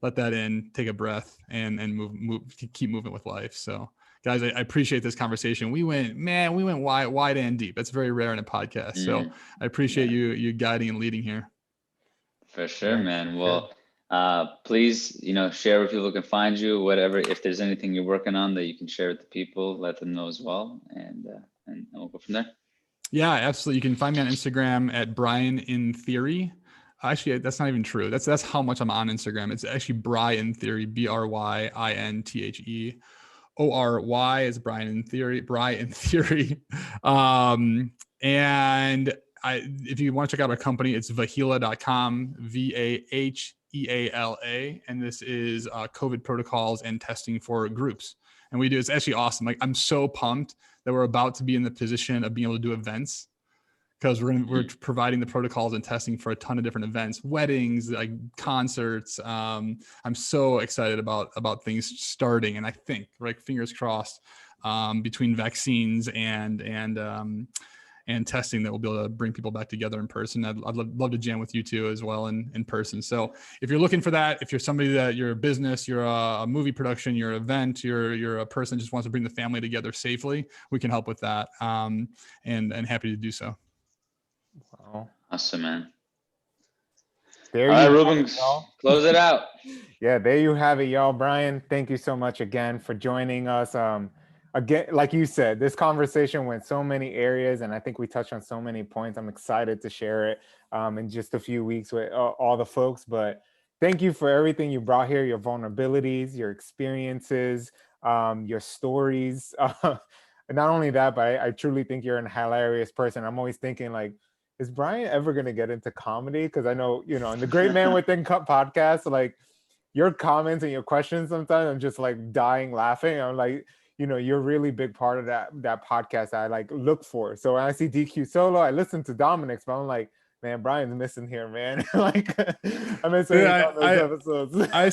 let that in, take a breath, and move, keep moving with life. So guys, I appreciate this conversation. We went wide and deep. That's very rare in a podcast. So I appreciate you guiding and leading here. For sure, man. Well, please, share where people can find you, whatever. If there's anything you're working on that you can share with the people, let them know as well, and we'll go from there. Yeah, absolutely. You can find me on Instagram at Bryan in Theory. Actually, that's not even true. That's how much I'm on Instagram. It's actually Bryan Theory, BrYinTheory. ORY is Bryan in Theory, Bryan Theory. And if you want to check out our company, it's Valheala.com, VAHEALA. And this is COVID protocols and testing for groups. And it's actually awesome. Like, I'm so pumped that we're about to be in the position of being able to do events, because we're providing the protocols and testing for a ton of different events, weddings, like concerts. I'm so excited about things starting, and I think, like, fingers crossed, between vaccines and testing, that we'll be able to bring people back together in person. I'd love to jam with you too as well in person. So if you're looking for that, if you're somebody that you're a business, you're a movie production, you're an event, you're a person who just wants to bring the family together safely, we can help with that. And happy to do so. Wow. Awesome, man. There All right, you Ruben, close it out. Yeah, there you have it, y'all. Bryan, thank you so much again for joining us. Again, like you said, this conversation went so many areas, and I think we touched on so many points. I'm excited to share it in just a few weeks with all the folks. But thank you for everything you brought here, your vulnerabilities, your experiences, your stories. Not only that, but I truly think you're a hilarious person. I'm always thinking, like, is Bryan ever going to get into comedy? Because I know, in the Great Man Within podcast, like, your comments and your questions, sometimes I'm just like dying laughing. I'm like, you're a really big part of that podcast I like look for. So when I see DQ Solo, I listen to Dominick's, but I'm like, man, Bryan's missing here, man. Like, I'm missing on those episodes. I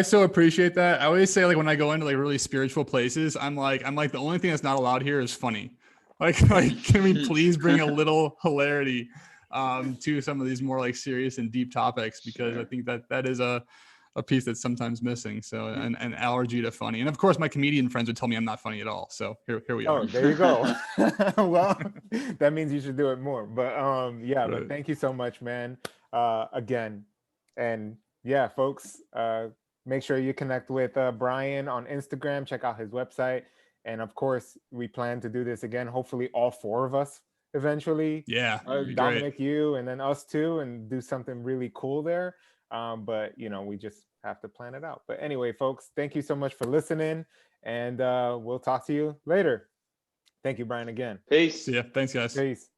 so appreciate that. I always say, like, when I go into like really spiritual places, I'm like the only thing that's not allowed here is funny. Like, can we please bring a little hilarity to some of these more like serious and deep topics? Because I think that is a piece that's sometimes missing. So an allergy to funny. And of course, my comedian friends would tell me I'm not funny at all. So here we are. Oh, there you go. Well, that means you should do it more. But yeah, right. But thank you so much, man. Again. And yeah, folks, make sure you connect with Bryan on Instagram. Check out his website. And of course, we plan to do this again. Hopefully all four of us eventually. Yeah. Dominick, great. You, and then us too, and do something really cool there. But we just have to plan it out. But anyway, folks, thank you so much for listening, and we'll talk to you later. Thank you, Bryan, again. Peace. Yeah, thanks, guys. Peace.